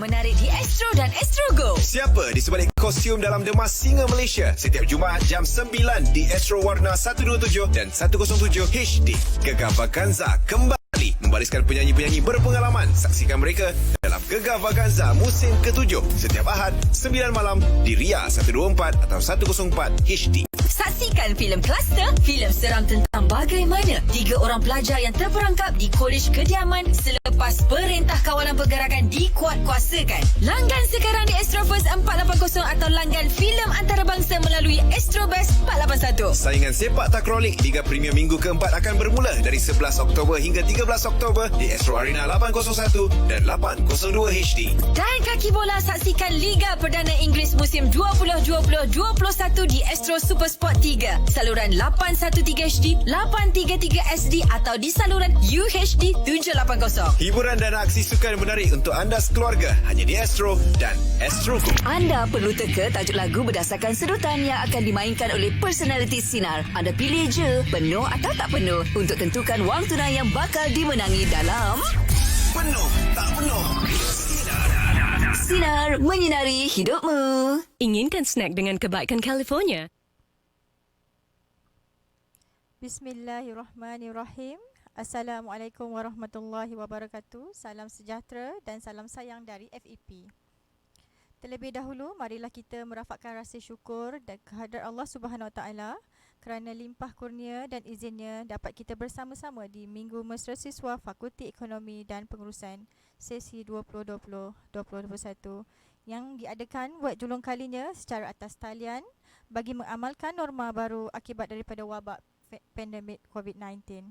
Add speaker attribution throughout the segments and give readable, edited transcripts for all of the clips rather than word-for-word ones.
Speaker 1: menarik di Astro dan Astro Go.
Speaker 2: Siapa di sebalik kostum dalam Demas Singa Malaysia? Setiap Jumaat jam 9 di Astro Warna 127 dan 107 HD. Gegar Vaganza kembali membariskan penyanyi-penyanyi berpengalaman. Saksikan mereka dalam Gegar Vaganza musim ke-7 setiap Ahad 9 malam di Ria 124 atau 104 HD.
Speaker 1: Saksikan filem Kluster, filem seram tentang bagaimana 3 orang pelajar yang terperangkap di Kolej Kediaman selepas Perintah Kawalan Pergerakan dikuatkuasakan. Langgan sekarang di Astro First 480 atau langgan filem antarabangsa melalui Astro Best 481.
Speaker 2: Saingan sepak takraw Liga Premier minggu keempat akan bermula dari 11 Oktober hingga 13 Oktober di Astro Arena 801 dan 802 HD.
Speaker 1: Dan kaki bola, saksikan Liga Perdana Inggeris musim 2020-2021 di Astro Super Sport 3, saluran 813 HD, 833 SD atau di saluran UHD 780.
Speaker 2: Hiburan dan aksi sukan menarik untuk anda sekeluarga hanya di Astro dan Astro Go.
Speaker 1: Anda perlu teka tajuk lagu berdasarkan sedutan yang akan dimainkan oleh personaliti Sinar. Anda pilih je penuh atau tak penuh untuk tentukan wang tunai yang bakal dimenangi dalam
Speaker 2: Penuh tak penuh.
Speaker 1: Sinar Menyinari Hidupmu.
Speaker 3: Inginkan snack dengan kebaikan California?
Speaker 4: Bismillahirrahmanirrahim. Assalamualaikum warahmatullahi wabarakatuh. Salam sejahtera dan salam sayang dari FEP. Terlebih dahulu, marilah kita merafakkan rasa syukur dan kehadrat Allah Subhanahu Wa Taala kerana limpah kurnia dan izinnya dapat kita bersama-sama di Minggu Mesra Siswa Fakulti Ekonomi dan Pengurusan sesi 2020-2021 yang diadakan buat julung kalinya secara atas talian bagi mengamalkan norma baru akibat daripada wabak pandemik COVID-19.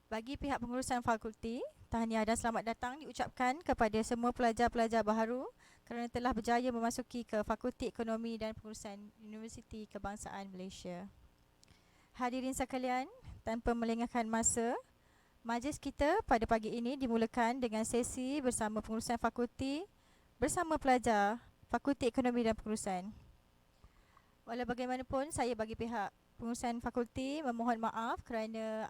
Speaker 4: Bagi pihak pengurusan fakulti, tahniah dan selamat datang diucapkan kepada semua pelajar-pelajar baharu kerana telah berjaya memasuki ke Fakulti Ekonomi dan Pengurusan Universiti Kebangsaan Malaysia. Hadirin sekalian, tanpa melengahkan masa, majlis kita pada pagi ini dimulakan dengan sesi bersama pengurusan fakulti bersama pelajar Fakulti Ekonomi dan Pengurusan. Walau bagaimanapun, saya bagi pihak pengurusan fakulti memohon maaf kerana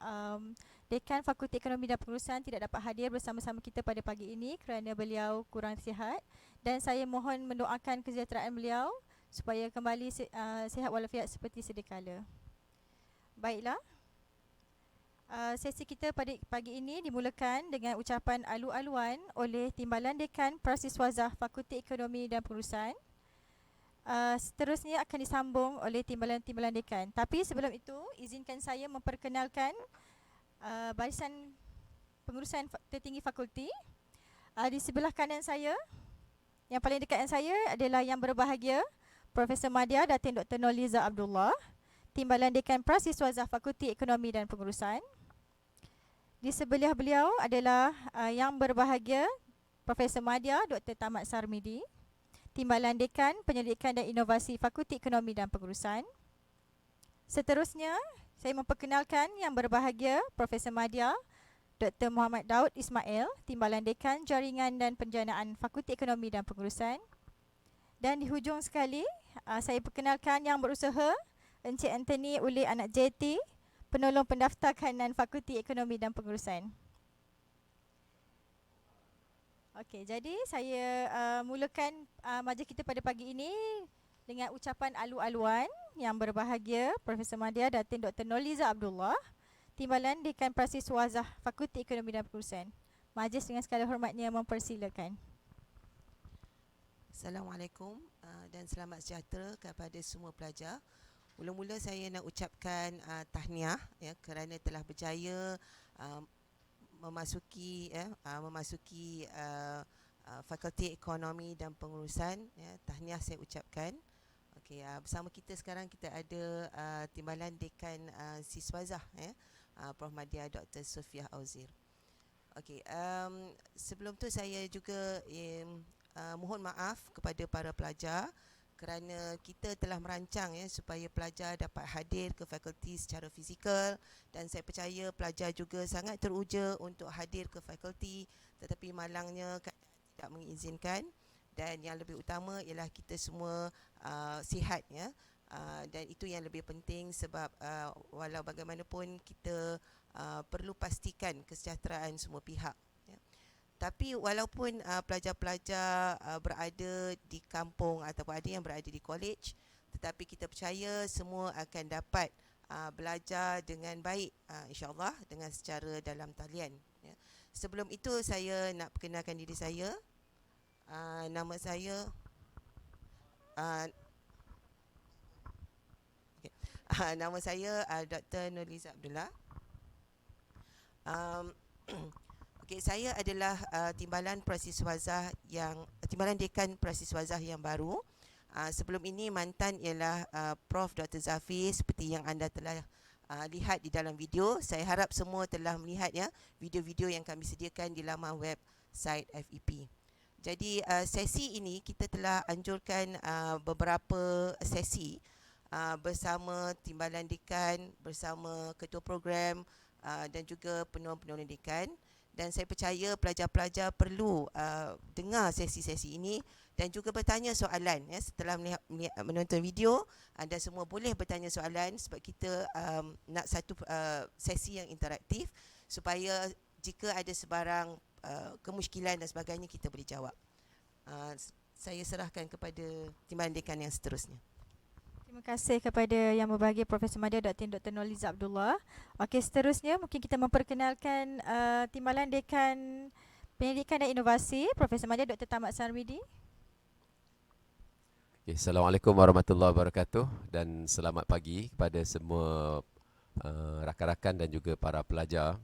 Speaker 4: Dekan Fakulti Ekonomi dan Pengurusan tidak dapat hadir bersama-sama kita pada pagi ini kerana beliau kurang sihat, dan saya mohon mendoakan kesejahteraan beliau supaya kembali sihat walafiat seperti sedia kala. Baiklah, sesi kita pada pagi ini dimulakan dengan ucapan alu-aluan oleh Timbalan Dekan Prasiswazah Fakulti Ekonomi dan Pengurusan. Seterusnya akan disambung oleh timbalan-timbalan dekan. Tapi sebelum itu, izinkan saya memperkenalkan barisan pengurusan tertinggi fakulti. Di sebelah kanan saya, yang paling dekat dengan saya adalah yang berbahagia Profesor Madya Datin Dr. Nurliza Abdullah, Timbalan Dekan Prasiswazah Fakulti Ekonomi dan Pengurusan. Di sebelah beliau adalah yang berbahagia Profesor Madya Dr. Tamat Sarmidi, Timbalan Dekan Penyelidikan dan Inovasi Fakulti Ekonomi dan Pengurusan. Seterusnya, saya memperkenalkan yang berbahagia Profesor Madya Dr. Muhammad Daud Ismail, Timbalan Dekan Jaringan dan Penjanaan Fakulti Ekonomi dan Pengurusan. Dan di hujung sekali, saya perkenalkan yang berusaha Encik Anthony Uli Anak JT, Penolong Pendaftar Kanan Fakulti Ekonomi dan Pengurusan. Okey, jadi saya mulakan majlis kita pada pagi ini dengan ucapan alu-aluan yang berbahagia Profesor Madya Datin Dr. Nurliza Abdullah, Timbalan Dekan Prasiswazah Fakulti Ekonomi dan Pengurusan. Majlis dengan segala hormatnya mempersilakan.
Speaker 5: Assalamualaikum dan selamat sejahtera kepada semua pelajar. Mula-mula saya nak ucapkan tahniah ya, kerana telah berjaya memasuki Fakulti Ekonomi dan Pengurusan ya. Tahniah saya ucapkan. Okey, bersama kita sekarang kita ada Timbalan Dekan Siswazah ya, Prof Madya Dr. Sofiah Auzir. Okey, sebelum tu saya juga mohon maaf kepada para pelajar kerana kita telah merancang ya supaya pelajar dapat hadir ke fakulti secara fizikal, dan saya percaya pelajar juga sangat teruja untuk hadir ke fakulti, tetapi malangnya tidak mengizinkan. Dan yang lebih utama ialah kita semua sihat ya, dan itu yang lebih penting sebab walau bagaimanapun kita perlu pastikan kesejahteraan semua pihak ya. Tapi walaupun pelajar-pelajar berada di kampung ataupun ada yang berada di college, tetapi kita percaya semua akan dapat belajar dengan baik, insyaAllah dengan secara dalam talian. Ya. Sebelum itu saya nak perkenalkan diri saya. Nama saya nama saya Dr. Nurliza Abdullah. Saya adalah timbalan dekan Prasiswazah yang baru. Sebelum ini mantan ialah Prof. Dr. Zafir, seperti yang anda telah lihat di dalam video. Saya harap semua telah melihat ya video-video yang kami sediakan di laman website FEP. Jadi sesi ini kita telah anjurkan beberapa sesi bersama timbalan dekan, bersama ketua program dan juga penolong-penolong dekan. Dan saya percaya pelajar-pelajar perlu dengar sesi-sesi ini dan juga bertanya soalan ya. Setelah menonton video, anda semua boleh bertanya soalan sebab kita nak satu sesi yang interaktif supaya jika ada sebarang kemusykilan dan sebagainya kita boleh jawab. Saya serahkan kepada timbalan dekan yang seterusnya.
Speaker 4: Terima kasih kepada yang berbahagi Profesor Madya Dr. Nurliza Abdullah. Okey, seterusnya mungkin kita memperkenalkan Timbalan Dekan Pendidikan dan Inovasi Profesor Madya Dr. Tamat Sarmidi.
Speaker 6: Okay, Assalamualaikum warahmatullahi wabarakatuh dan selamat pagi kepada semua rakan-rakan dan juga para pelajar.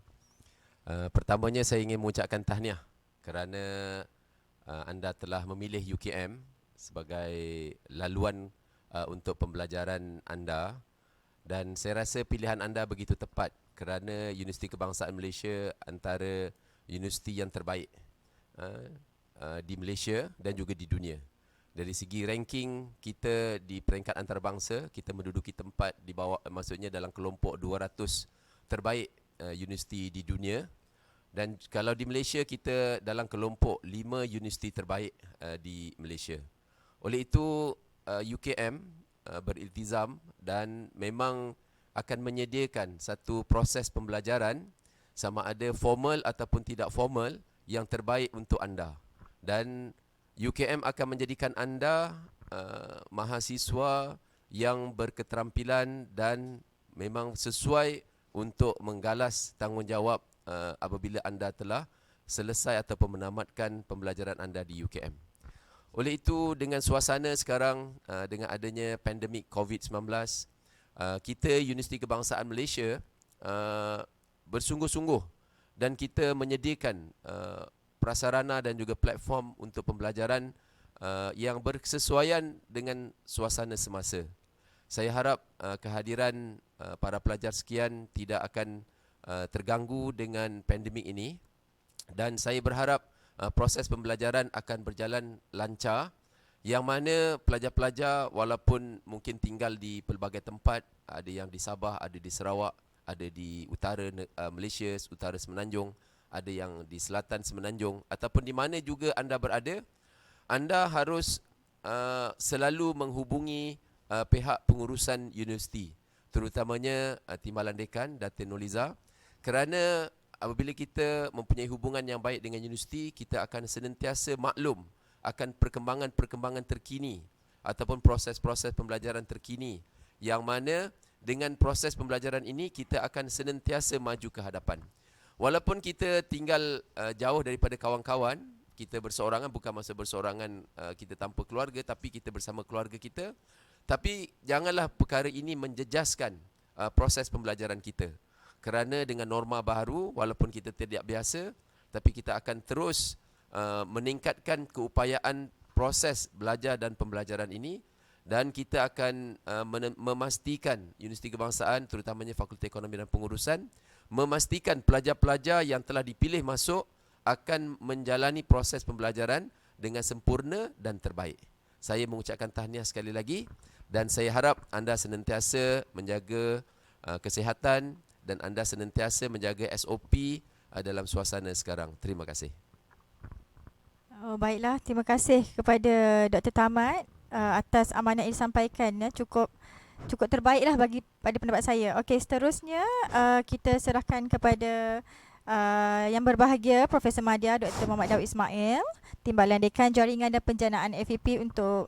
Speaker 6: Pertamanya saya ingin mengucapkan tahniah kerana anda telah memilih UKM sebagai laluan untuk pembelajaran anda, dan saya rasa pilihan anda begitu tepat kerana Universiti Kebangsaan Malaysia antara universiti yang terbaik di Malaysia dan juga di dunia. Dari segi ranking kita di peringkat antarabangsa, kita menduduki tempat di bawah, maksudnya dalam kelompok 200 terbaik universiti di dunia, dan kalau di Malaysia kita dalam kelompok 5 universiti terbaik di Malaysia. Oleh itu UKM beriltizam dan memang akan menyediakan satu proses pembelajaran sama ada formal ataupun tidak formal yang terbaik untuk anda, dan UKM akan menjadikan anda mahasiswa yang berketerampilan dan memang sesuai untuk menggalas tanggungjawab apabila anda telah selesai ataupun menamatkan pembelajaran anda di UKM. Oleh itu, dengan suasana sekarang, dengan adanya pandemik COVID-19, kita Universiti Kebangsaan Malaysia bersungguh-sungguh dan kita menyediakan prasarana dan juga platform untuk pembelajaran yang bersesuaian dengan suasana semasa. Saya harap kehadiran para pelajar sekian tidak akan terganggu dengan pandemik ini, dan saya berharap proses pembelajaran akan berjalan lancar, yang mana pelajar-pelajar walaupun mungkin tinggal di pelbagai tempat, ada yang di Sabah, ada di Sarawak, ada di utara Malaysia, utara Semenanjung, ada yang di selatan Semenanjung, ataupun di mana juga anda berada, anda harus selalu menghubungi pihak pengurusan universiti, terutamanya Timbalan Dekan Dr. Nurliza, kerana apabila kita mempunyai hubungan yang baik dengan universiti, kita akan senantiasa maklum akan perkembangan-perkembangan terkini ataupun proses-proses pembelajaran terkini, yang mana dengan proses pembelajaran ini kita akan senantiasa maju ke hadapan. Walaupun kita tinggal jauh daripada kawan-kawan, kita berseorangan, bukan masa berseorangan kita tanpa keluarga, tapi kita bersama keluarga kita, tapi janganlah perkara ini menjejaskan proses pembelajaran kita. Kerana dengan norma baru, walaupun kita tidak biasa, tapi kita akan terus meningkatkan keupayaan proses belajar dan pembelajaran ini, dan kita akan memastikan Universiti Kebangsaan, terutamanya Fakulti Ekonomi dan Pengurusan, memastikan pelajar-pelajar yang telah dipilih masuk akan menjalani proses pembelajaran dengan sempurna dan terbaik. Saya mengucapkan tahniah sekali lagi, dan saya harap anda senantiasa menjaga kesihatan dan anda senantiasa menjaga SOP dalam suasana sekarang. Terima kasih.
Speaker 4: Oh, baiklah, terima kasih kepada Dr. Tamat atas amanah yang disampaikan ya. Cukup terbaiklah pada pendapat saya. Okey, seterusnya kita serahkan kepada Yang berbahagia Profesor Madya Dr. Muhammad Daud Ismail, Timbalan Dekan Jaringan dan Penjanaan FEP untuk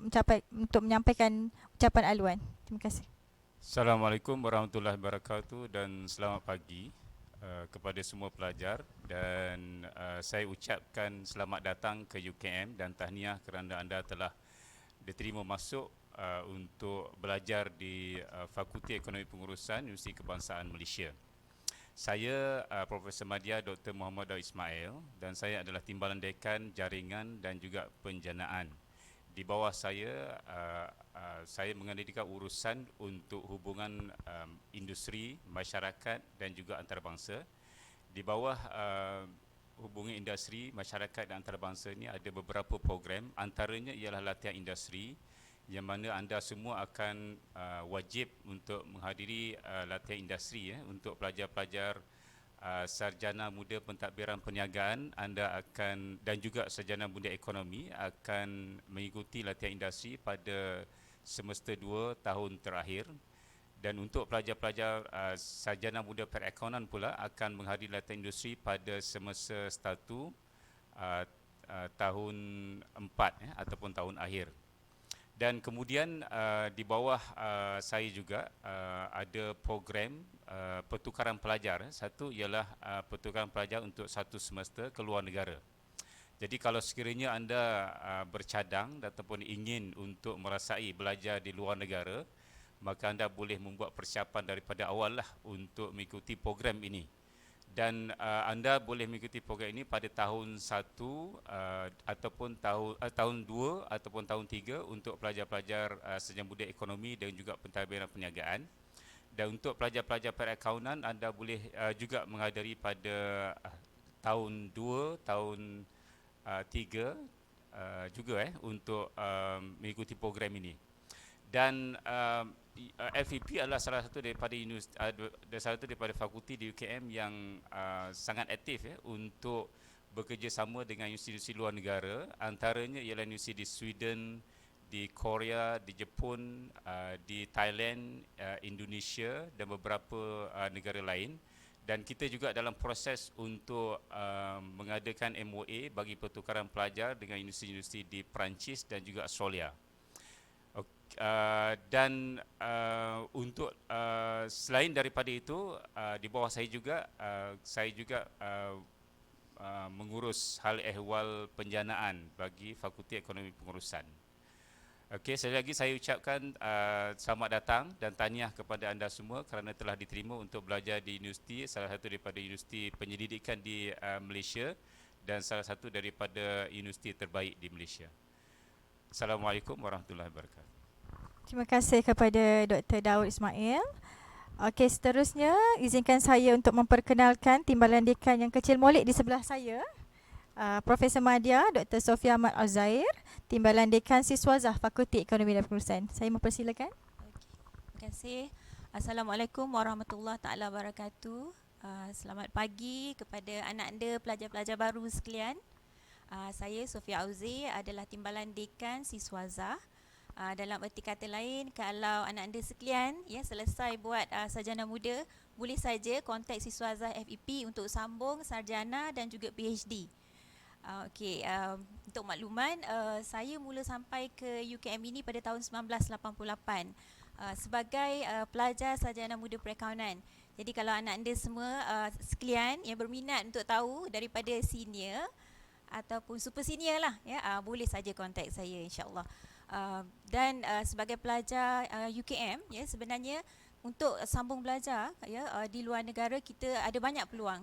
Speaker 4: menyampaikan ucapan aluan. Terima kasih.
Speaker 7: Assalamualaikum warahmatullahi wabarakatuh dan selamat pagi kepada semua pelajar, dan saya ucapkan selamat datang ke UKM dan tahniah kerana anda telah diterima masuk untuk belajar di Fakulti Ekonomi Pengurusan Universiti Kebangsaan Malaysia. Saya Profesor Madya Dr. Muhammad Daud Ismail dan saya adalah Timbalan Dekan Jaringan dan juga Penjanaan. Di bawah saya mengendalikan urusan untuk hubungan industri, masyarakat dan juga antarabangsa. Di bawah hubungan industri, masyarakat dan antarabangsa ini ada beberapa program, antaranya ialah latihan industri yang mana anda semua akan wajib untuk menghadiri latihan industri untuk pelajar-pelajar sarjana muda pentadbiran perniagaan. Anda akan, dan juga sarjana muda ekonomi akan mengikuti latihan industri pada semester 2 tahun terakhir, dan untuk pelajar-pelajar sarjana muda perakaunan pula akan menghadiri latihan industri pada semester 1 tahun 4 ataupun tahun akhir. Dan kemudian di bawah saya juga ada program pertukaran pelajar. Satu ialah pertukaran pelajar untuk satu semester ke luar negara. Jadi kalau sekiranya anda bercadang ataupun ingin untuk merasai belajar di luar negara, maka anda boleh membuat persiapan daripada awal lah untuk mengikuti program ini. Dan anda boleh mengikuti program ini pada tahun 1 ataupun tahun 2 ataupun tahun 3 untuk pelajar-pelajar sarjana muda ekonomi dan juga pentadbiran perniagaan. Dan untuk pelajar-pelajar perakaunan, anda boleh juga menghadiri pada tahun 2, tahun 3 juga untuk mengikuti program ini. Dan FEP adalah salah satu daripada fakulti di UKM yang sangat aktif untuk bekerjasama dengan universiti luar negara. Antaranya ialah universiti di Sweden, di Korea, di Jepun, di Thailand, Indonesia dan beberapa negara lain. Dan kita juga dalam proses untuk mengadakan MOA bagi pertukaran pelajar dengan universiti-universiti di Perancis dan juga Australia. Untuk selain daripada itu, di bawah saya juga mengurus hal ehwal penjanaan bagi Fakulti Ekonomi Pengurusan. Okey, sekali lagi saya ucapkan selamat datang dan tahniah kepada anda semua kerana telah diterima untuk belajar di universiti, salah satu daripada universiti penyelidikan di Malaysia dan salah satu daripada universiti terbaik di Malaysia. Assalamualaikum warahmatullahi wabarakatuh.
Speaker 4: Terima kasih kepada Dr. Daud Ismail. Okey, seterusnya izinkan saya untuk memperkenalkan Timbalan Dekan yang kecil molek di sebelah saya. Profesor Madya Dr. Sofia Ahmad Al-Zair, Timbalan Dekan Siswazah Fakulti Ekonomi dan Pengurusan. Saya mempersilakan.
Speaker 8: Terima kasih. Assalamualaikum warahmatullahi taala wabarakatuh. Selamat pagi kepada anak anda pelajar-pelajar baru sekalian. Saya Sofia Al-Zair adalah Timbalan Dekan Siswazah. Dalam erti kata lain, kalau anak anda sekalian selesai buat sarjana muda, boleh saja kontak Siswazah FEP untuk sambung sarjana dan juga PhD. Untuk makluman, saya mula sampai ke UKM ini pada tahun 1988 sebagai pelajar sarjana muda perakaunan. Jadi kalau anak anda semua sekalian yang berminat untuk tahu daripada senior ataupun super senior lah, boleh saja kontak saya, insya-Allah. Dan sebagai pelajar UKM, sebenarnya untuk sambung belajar di luar negara, kita ada banyak peluang.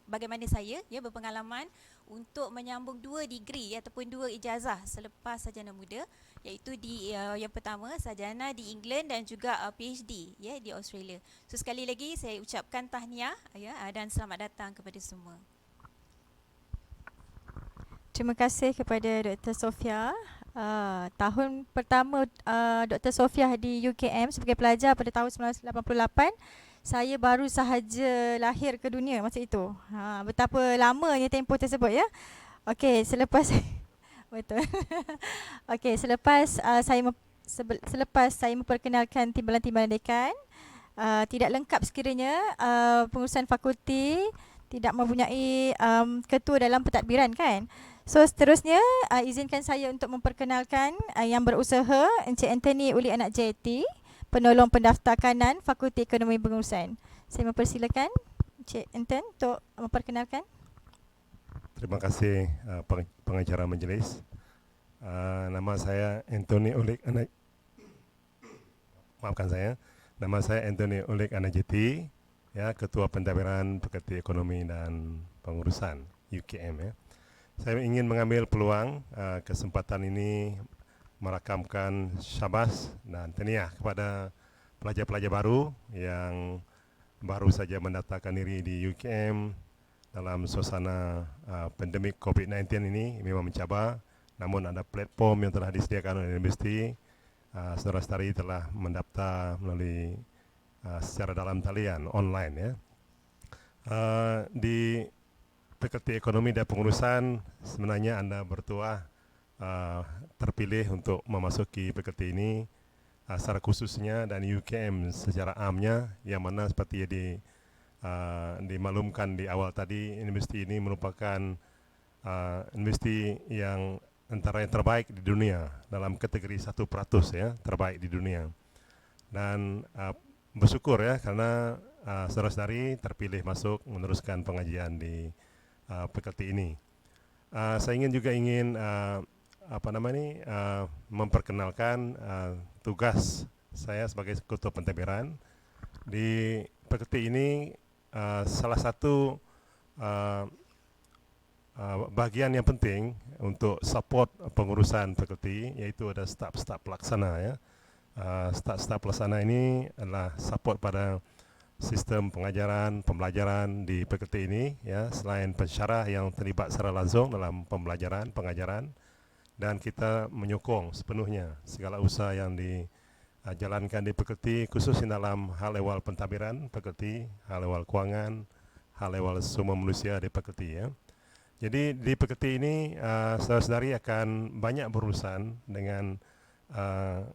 Speaker 8: Bagaimana saya berpengalaman untuk menyambung 2 degree ataupun 2 ijazah selepas sarjana muda, iaitu yang pertama sarjana di England dan juga PhD di Australia. So sekali lagi saya ucapkan tahniah dan selamat datang kepada semua.
Speaker 4: Terima kasih kepada Dr. Sofia. Tahun pertama Dr. Sofia di UKM sebagai pelajar pada tahun 1988, saya baru sahaja lahir ke dunia masa itu. Betapa lamanya tempoh tersebut Okey, selepas betul. Okey, selepas saya memperkenalkan timbalan-timbalan dekan, tidak lengkap sekiranya pengurusan fakulti tidak mempunyai ketua dalam pentadbiran kan. So seterusnya izinkan saya untuk memperkenalkan yang berusaha, Encik Anthony Uli Anak JT, penolong pendaftar kanan Fakulti Ekonomi Pengurusan. Saya mempersilakan Encik Anthony untuk memperkenalkan.
Speaker 9: Terima kasih pengacara majlis. Nama saya Anthony Ulik Anak. Maafkan saya. Nama saya Anthony Ulik Anak JT, ya, Ketua Pentadbiran Fakulti Ekonomi dan Pengurusan UKM, ya. Saya ingin mengambil peluang kesempatan ini merakamkan syabas dan tahniah kepada pelajar-pelajar baru yang baru saja mendaftarkan diri di UKM dalam suasana pandemik COVID-19 ini. Memang mencabar, namun ada platform yang telah disediakan oleh universiti. Saudara-saudari telah mendaftar melalui secara dalam talian online, ya. Di Fakulti Ekonomi dan Pengurusan sebenarnya Anda bertuah terpilih untuk memasuki fakulti ini secara khususnya dan UKM secara amnya, yang mana seperti dimaklumkan di awal tadi, universiti ini merupakan universiti yang antara yang terbaik di dunia dalam kategori 1%, ya, terbaik di dunia. Dan bersyukur, ya, karena saudara-saudari terpilih masuk meneruskan pengajian di fakulti ini. Saya ingin memperkenalkan tugas saya sebagai ketua pentadbiran di fakulti ini. Salah satu bagian yang penting untuk support pengurusan fakulti yaitu ada staf-staf pelaksana, ya. Staf-staf pelaksana ini adalah support pada sistem pengajaran, pembelajaran di fakulti ini, ya, selain pensyarah yang terlibat secara langsung dalam pembelajaran, pengajaran, dan kita menyokong sepenuhnya segala usaha yang dijalankan di fakulti, khususnya dalam hal ehwal pentadbiran fakulti, hal ehwal kewangan, hal ehwal sumber manusia di fakulti, ya. Jadi di fakulti ini saudara-saudari akan banyak berurusan dengan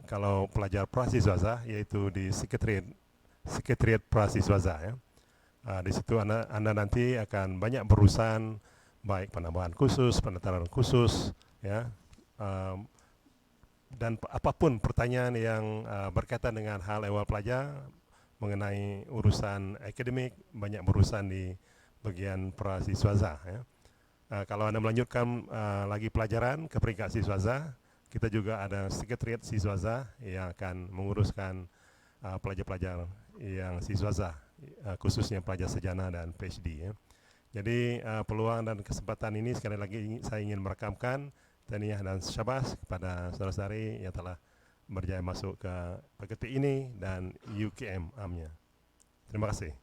Speaker 9: kalau pelajar prasiswaza, yaitu di Sekretariat Prasiswaza, ya. Di situ anda nanti akan banyak berurusan baik penambahan khusus, penataran khusus, ya, dan apapun pertanyaan yang berkaitan dengan hal ehwal pelajar mengenai urusan akademik, banyak berurusan di bagian prasiswaza, ya. Kalau anda melanjutkan lagi pelajaran ke peringkat siswaza, kita juga ada Sekretariat Siswaza yang akan menguruskan pelajar-pelajar yang siswaza, khususnya pelajar sarjana dan PhD, ya. Jadi peluang dan kesempatan ini sekali lagi saya ingin merakamkan tahniah dan syabas kepada saudara-saudari yang telah berjaya masuk ke fakulti ini dan UKM amnya. Terima kasih.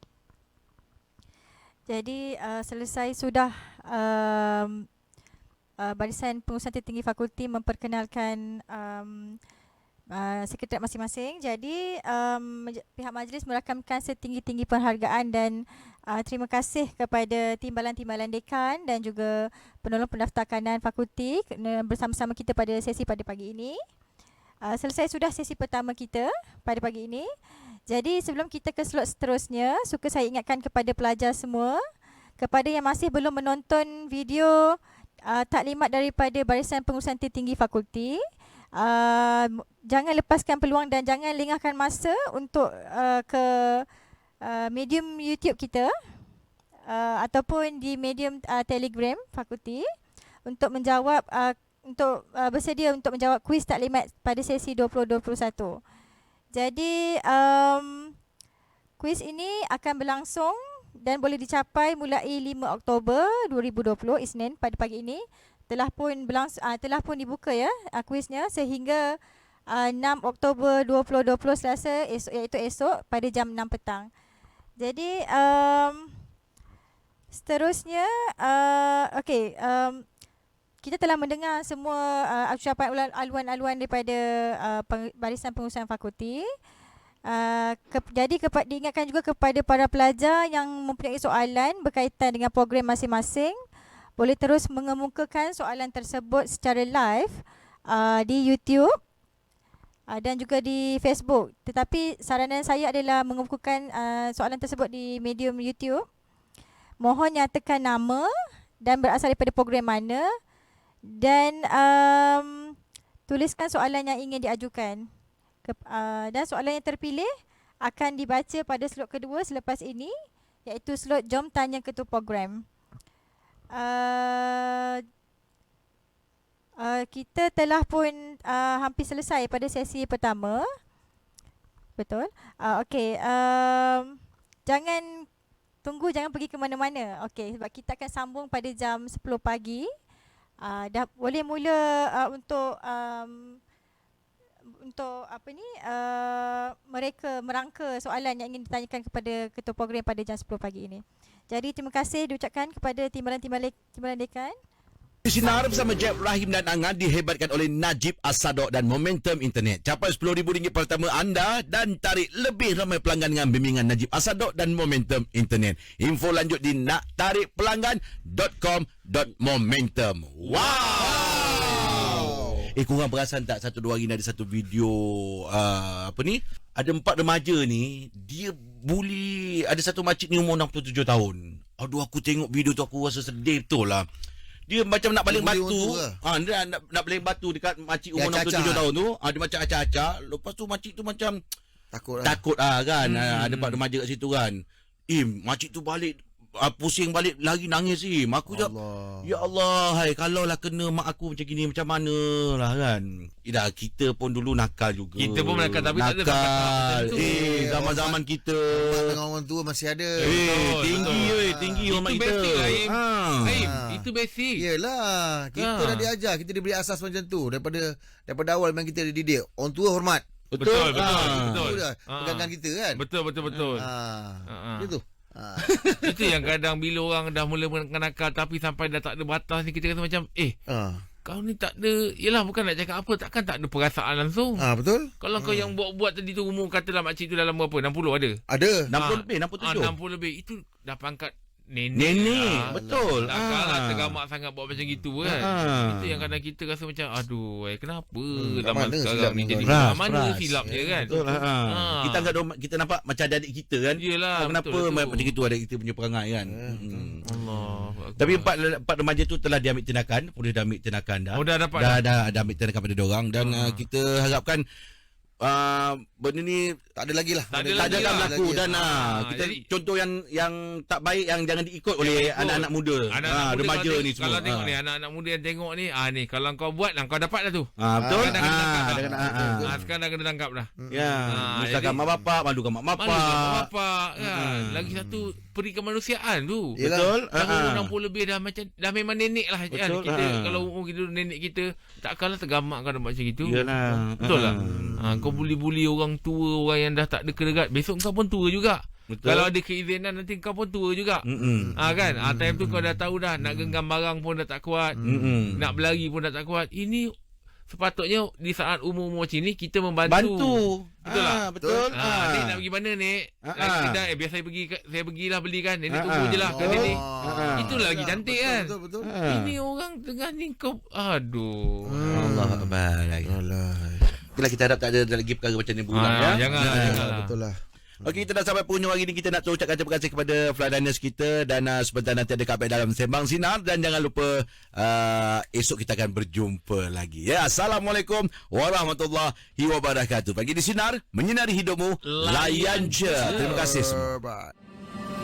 Speaker 4: Jadi selesai sudah Barisan Pengurusan Tertinggi Fakulti memperkenalkan sekretariat masing-masing. Jadi pihak majlis merakamkan setinggi-tinggi penghargaan dan terima kasih kepada timbalan-timbalan dekan dan juga penolong pendaftar kanan fakulti bersama-sama kita pada sesi pada pagi ini. Selesai sudah sesi pertama kita pada pagi ini. Jadi sebelum kita ke slot seterusnya, suka saya ingatkan kepada pelajar semua, kepada yang masih belum menonton video taklimat daripada Barisan Pengurusan Tertinggi Fakulti, jangan lepaskan peluang dan jangan lengahkan masa untuk ke medium YouTube kita ataupun di medium Telegram fakulti untuk menjawab bersedia untuk menjawab kuis taklimat pada sesi 2021. Jadi kuis ini akan berlangsung dan boleh dicapai mulai 5 Oktober 2020 Isnin pada pagi ini. Telah pun dibuka, ya, kuisnya sehingga 6 Oktober 2020 Selasa, iaitu esok pada jam 6 petang. Jadi seterusnya kita telah mendengar semua ucapan aluan-aluan daripada Barisan Pengurusan Fakulti. Jadi diingatkan juga kepada para pelajar yang mempunyai soalan berkaitan dengan program masing-masing, boleh terus mengemukakan soalan tersebut secara live di YouTube dan juga di Facebook. Tetapi saranan saya adalah mengemukakan soalan tersebut di medium YouTube. mohon nyatakan nama dan berasal daripada program mana, dan tuliskan soalan yang ingin diajukan. Dan soalan yang terpilih akan dibaca pada slot kedua selepas ini, iaitu slot Jom Tanya Ketua Program. Kita telah pun hampir selesai pada sesi pertama. Betul? Okey. Jangan pergi ke mana-mana. Okey, sebab kita akan sambung pada jam 10 pagi. Dah boleh mula untuk mereka merangka soalan yang ingin ditanyakan kepada ketua program pada jam 10 pagi ini. Jadi terima kasih diucapkan kepada timbalan dekan.
Speaker 10: Sinar bersama Jeb Rahim dan Angan dihebatkan oleh Najib As-Sadok dan Momentum Internet. Capai RM10,000 pertama anda dan tarik lebih ramai pelanggan dengan bimbingan Najib As-Sadok dan Momentum Internet. Info lanjut di naktarikpelanggan.com.momentum. Wow! Korang perasan tak satu dua hari ni ada satu video ada 4 remaja ni, dia bully ada satu makcik ni umur 67 tahun. Aduh, aku tengok video tu aku rasa sedih betul lah. Dia macam nak baling batu. Dia nak baling batu dekat makcik umur 67 tahun tu. Dia macam acak-acak. Lepas tu makcik tu macam takut kan. Ada 4 remaja kat situ kan. Makcik tu balik pusing balik, lari nangis aku je. Ya Allah, hai, kalau lah kena mak aku macam gini, macam mana lah kan. Kita pun dulu nakal juga.
Speaker 11: Kita pun nakal, tapi tak ada nakal.
Speaker 10: Zaman-zaman kita
Speaker 11: dengan orang tua masih ada.
Speaker 10: Tinggi orang kita.
Speaker 11: Itu basic.
Speaker 12: Yelah, kita dah diajar, kita diberi asas macam tu daripada awal memang kita dididik. Orang tua hormat.
Speaker 11: Betul.
Speaker 12: Pegangkan kita kan.
Speaker 11: Betul.
Speaker 12: Itu.
Speaker 11: Itu yang kadang bila orang dah mula nakal tapi sampai dah tak ada batas ni, kita rasa macam kau ni tak ada, yelah bukan nak cakap apa, takkan tak ada perasaan langsung.
Speaker 12: Betul.
Speaker 11: Kalau kau yang buat tadi tu umur katalah makcik tu dalam berapa, 60 ada?
Speaker 12: Ada
Speaker 10: 60
Speaker 11: lebih. Itu dah pangkat nenek.
Speaker 10: Betul.
Speaker 11: Takkanlah tergamak sangat buat macam gitu kan. Itu yang kadang kita rasa macam aduh, kenapa zaman sekarang ni jadi mana silapnya kan.
Speaker 10: Betul. Kita nampak macam adik kita kan.
Speaker 11: Yelah,
Speaker 10: kenapa macam gitu adik kita punya perangai kan.
Speaker 11: Allah.
Speaker 10: Tapi 4 remaja tu telah diambil tindakan, dah ambil tindakan dah.
Speaker 11: Dah dapat
Speaker 10: dah ambil tindakan pada diorang dan kita harapkan benda ni tak ada lagi lah. Tak ada berlaku dan kita jadi, contoh yang tak baik yang jangan diikut oleh anak-anak muda. Remaja ni semua.
Speaker 11: Kalau tengok ni anak-anak muda yang tengok ni ni kalau kau buat kau dapat dah tu.
Speaker 10: Betul.
Speaker 11: Sekarang dah kena tangkap dah.
Speaker 10: Misalkan mak bapak, malukan mak bapak
Speaker 11: kan. Lagi satu peri kemanusiaan tu.
Speaker 10: Betul.
Speaker 11: Umur 60 lebih dah memang nenek lah kan. Kita kalau umur kita nenek kita takkanlah tergamak kau macam gitu. Betul lah. Kau bully orang tua, orang yang dah tak ada kedekat, besok kau pun tua juga. Betul. Kalau ada keizinan nanti kau pun tua juga. Kan? Time tu kau dah tahu dah, nak genggam barang pun dah tak kuat. Nak berlari pun dah tak kuat. Ini sepatutnya di saat umur-umur macam ni kita membantu. Betul lah.
Speaker 10: Betul.
Speaker 11: Nek nak pergi mana nek? Kedai biasa saya pergilah beli kan. Nenek tunggu je lah kat nenek. Itulah lagi cantik kan.
Speaker 12: Betul.
Speaker 11: Ini orang tengah ni kau aduh.
Speaker 10: Allah kita harap tak ada lagi perkara macam ni berulang
Speaker 11: Janganlah.
Speaker 12: Betul lah.
Speaker 10: Okey, kita dah sampai penghujung hari ni. Kita nak ucapkan terima kasih kepada flyliners kita dan sebentar nanti ada Kak dalam Sembang Sinar dan jangan lupa esok kita akan berjumpa lagi. Assalamualaikum warahmatullahi wabarakatuh. Pagi di Sinar, menyinari hidupmu, layan je. Terima kasih semua.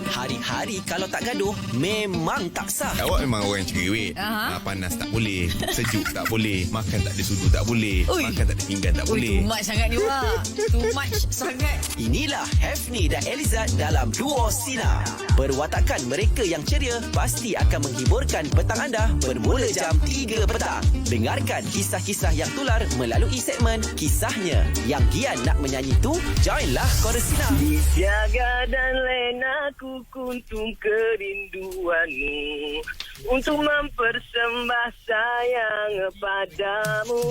Speaker 13: Hari-hari kalau tak gaduh, memang tak sah.
Speaker 2: Awak memang orang yang cerewet. Panas tak boleh, sejuk tak boleh, makan tak ada sudu tak boleh, makan tak ada pinggan tak boleh.
Speaker 1: Too much sangat ni Wak. Too much sangat.
Speaker 13: Inilah Hafni dan Elizad dalam Duo Sinar. Perwatakan mereka yang ceria pasti akan menghiburkan petang anda bermula jam 3 petang. Dengarkan kisah-kisah yang tular melalui segmen Kisahnya. Yang Gian nak menyanyi tu, joinlah Chorus Sinar.
Speaker 14: Disiaga dan lenaku kuntum kerinduanmu untuk mempersembah sayang padamu.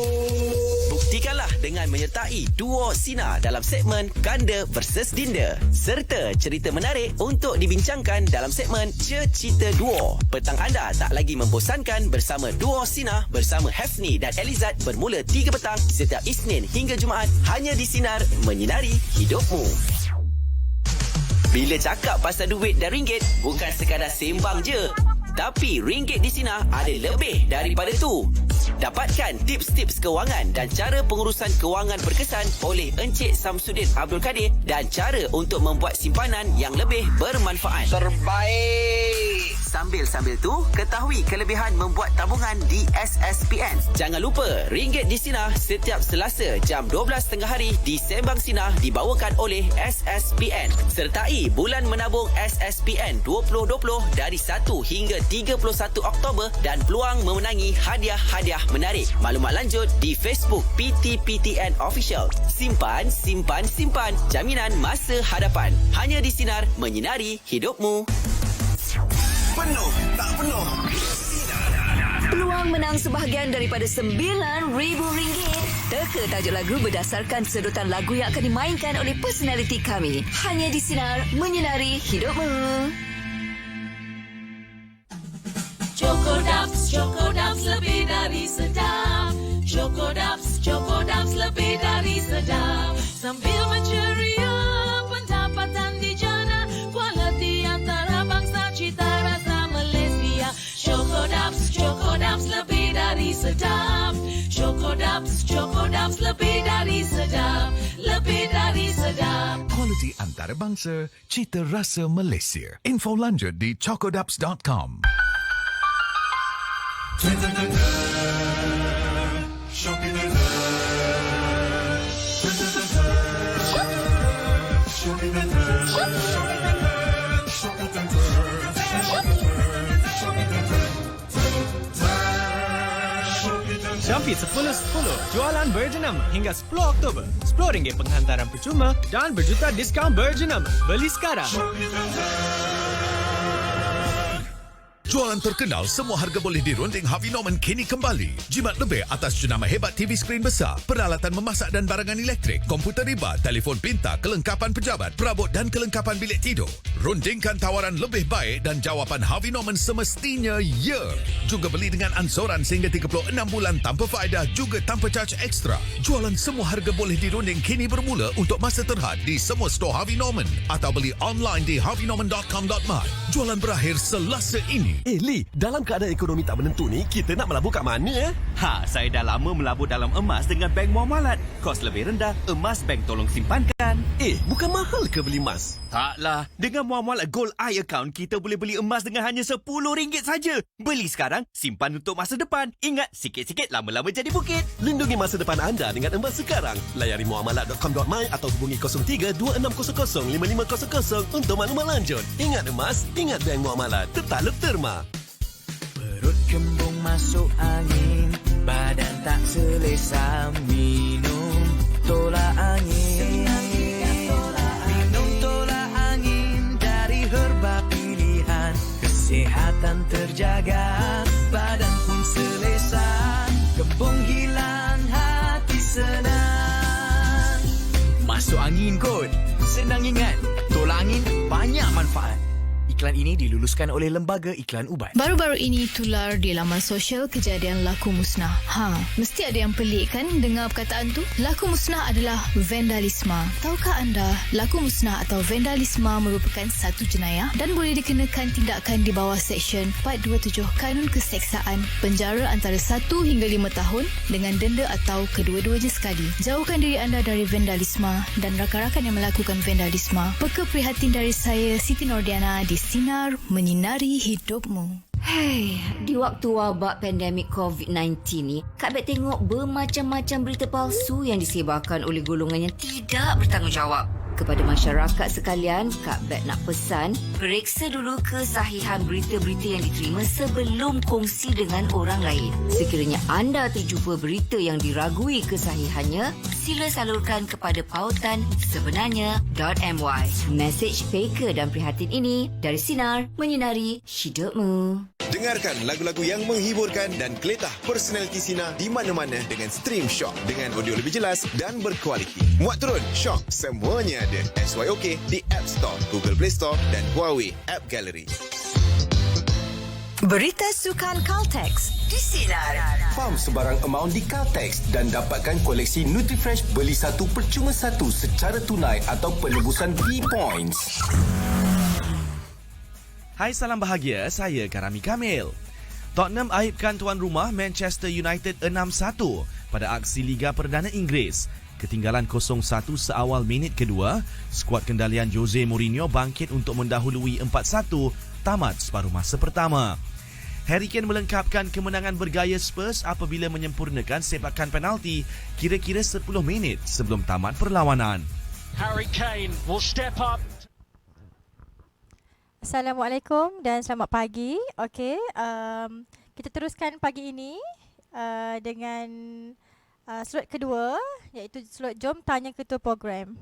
Speaker 13: Buktikanlah dengan menyertai Duo Sinar dalam segmen Kanda versus Dinda serta cerita menarik untuk dibincangkan dalam segmen Cerita Duo. Petang anda tak lagi membosankan bersama Duo Sinar bersama Hafni dan Elizad bermula 3 petang setiap Isnin hingga Jumaat hanya di Sinar, menyinari hidupmu. Bila cakap pasal duit dan ringgit, bukan sekadar sembang je. Tapi ringgit di Sinar ada lebih daripada tu. Dapatkan tips-tips kewangan dan cara pengurusan kewangan berkesan oleh Encik Samsudin Abdul Kadir dan cara untuk membuat simpanan yang lebih bermanfaat. Terbaik! Sambil-sambil tu, ketahui kelebihan membuat tabungan di SSPN. Jangan lupa, Ringgit di Sinar setiap Selasa jam 12.30 hari di Sembang Sinar dibawakan oleh SSPN. Sertai bulan menabung SSPN 2020 dari 1 hingga 31 Oktober dan peluang memenangi hadiah-hadiah menarik. Maklumat lanjut di Facebook PTPTN Official. Simpan, simpan, simpan. Jaminan masa hadapan. Hanya di Sinar, menyinari hidupmu.
Speaker 2: Penuh tak penuh.
Speaker 1: Peluang menang sebahagian daripada RM9,000. Teka tajuk lagu berdasarkan sedotan lagu yang akan dimainkan oleh personaliti kami. Hanya di Sinar, menyinari hidupmu.
Speaker 15: Choco Dubs lebih dari sedap. Choco Dubs lebih dari sedap. Sambil menceria pendapatan di jana, kualiti antara bangsa, cita rasa Malaysia. Choco Dubs lebih dari sedap. Choco Dubs lebih dari sedap. Lebih dari sedap.
Speaker 16: Kualiti antarabangsa, cita rasa Malaysia. Info lanjut di chocodubs.com.
Speaker 17: Jumpy 10-10 jualan berjenama hingga 10 Oktober. RM10 penghantaran percuma dan berjuta diskaun berjenama. Beli sekarang.
Speaker 16: Jualan terkenal, semua harga boleh dirunding. Harvey Norman kini kembali. Jimat lebih atas jenama hebat TV skrin besar, peralatan memasak dan barangan elektrik, komputer riba, telefon pintar, kelengkapan pejabat, perabot dan kelengkapan bilik tidur. Rundingkan tawaran lebih baik dan jawapan Harvey Norman semestinya ya. Juga beli dengan ansuran sehingga 36 bulan tanpa faedah juga tanpa charge ekstra. Jualan semua harga boleh dirunding kini bermula untuk masa terhad di semua store Harvey Norman atau beli online di harveynorman.com.my. Jualan berakhir Selasa ini.
Speaker 18: Lee, dalam keadaan ekonomi tak menentu ni, kita nak melabur kat mana? Saya dah lama melabur dalam emas dengan Bank Muamalat. Kos lebih rendah, emas bank tolong simpankan.
Speaker 16: Bukan mahal ke beli emas?
Speaker 18: Taklah, dengan Muamalat Gold Eye Account, kita boleh beli emas dengan hanya RM10 saja. Beli sekarang, simpan untuk masa depan. Ingat, sikit-sikit lama-lama jadi bukit.
Speaker 16: Lindungi masa depan anda dengan emas sekarang. Layari muamalat.com.my atau hubungi 03-2600-5500 untuk maklumat lanjut. Ingat emas, ingat Bank Muamalat. Tertaluk terma.
Speaker 19: Perut kembung masuk angin, badan tak selesa, minum tolak angin. Minum tolak angin dari herba pilihan. Kesihatan terjaga, badan pun selesa. Kembung hilang, hati senang. Masuk angin kot. Senang ingat, tolak angin banyak manfaat. Iklan ini diluluskan oleh Lembaga Iklan Ubat.
Speaker 20: Baru-baru ini tular di laman sosial kejadian laku musnah. Mesti ada yang pelik kan dengar perkataan tu? Laku musnah adalah vandalisme. Tahukah anda, laku musnah atau vandalisme merupakan satu jenayah dan boleh dikenakan tindakan di bawah Seksyen 427 Kanun Keseksaan, penjara antara 1 hingga 5 tahun dengan denda atau kedua-duanya sekali. Jauhkan diri anda dari vandalisme dan rakan-rakan yang melakukan vandalisme. Peka prihatin dari saya, Siti Nordiana di Sinar Menyinari Hidupmu.
Speaker 1: Hei, di waktu wabak pandemik COVID-19 ni, Kak Bet tengok bermacam-macam berita palsu yang disebarkan oleh golongan yang tidak bertanggungjawab. Kepada masyarakat sekalian, Kak Bet nak pesan, periksa dulu kesahihan berita-berita yang diterima sebelum kongsi dengan orang lain. Sekiranya anda terjumpa berita yang diragui kesahihannya, sila salurkan kepada pautan sebenarnya.my. Mesej peka dan prihatin ini dari Sinar Menyinari Hidupmu.
Speaker 2: Dengarkan lagu-lagu yang menghiburkan dan keletah personaliti Sinar di mana-mana dengan stream Shock dengan audio lebih jelas dan berkualiti. Muat turun Shock, semuanya ada. SYOK di App Store, Google Play Store dan Huawei App Gallery.
Speaker 1: Berita sukan Caltex di Sinar.
Speaker 21: Farm sebarang amaun di Caltex dan dapatkan koleksi NutriFresh beli satu percuma satu secara tunai atau penebusan B-Points.
Speaker 22: Hai, salam bahagia, saya Karami Kamil. Tottenham aibkan tuan rumah Manchester United 6-1 pada aksi Liga Perdana Inggeris. Ketinggalan 0-1 seawal minit kedua, skuad kendalian Jose Mourinho bangkit untuk mendahului 4-1 tamat separuh masa pertama. Harry Kane melengkapkan kemenangan bergaya Spurs apabila menyempurnakan sepakan penalti kira-kira 10 minit sebelum tamat perlawanan.
Speaker 23: Harry Kane will step up.
Speaker 4: Assalamualaikum dan selamat pagi. Okey, kita teruskan pagi ini dengan slot kedua, iaitu slot Jom Tanya Ketua Program.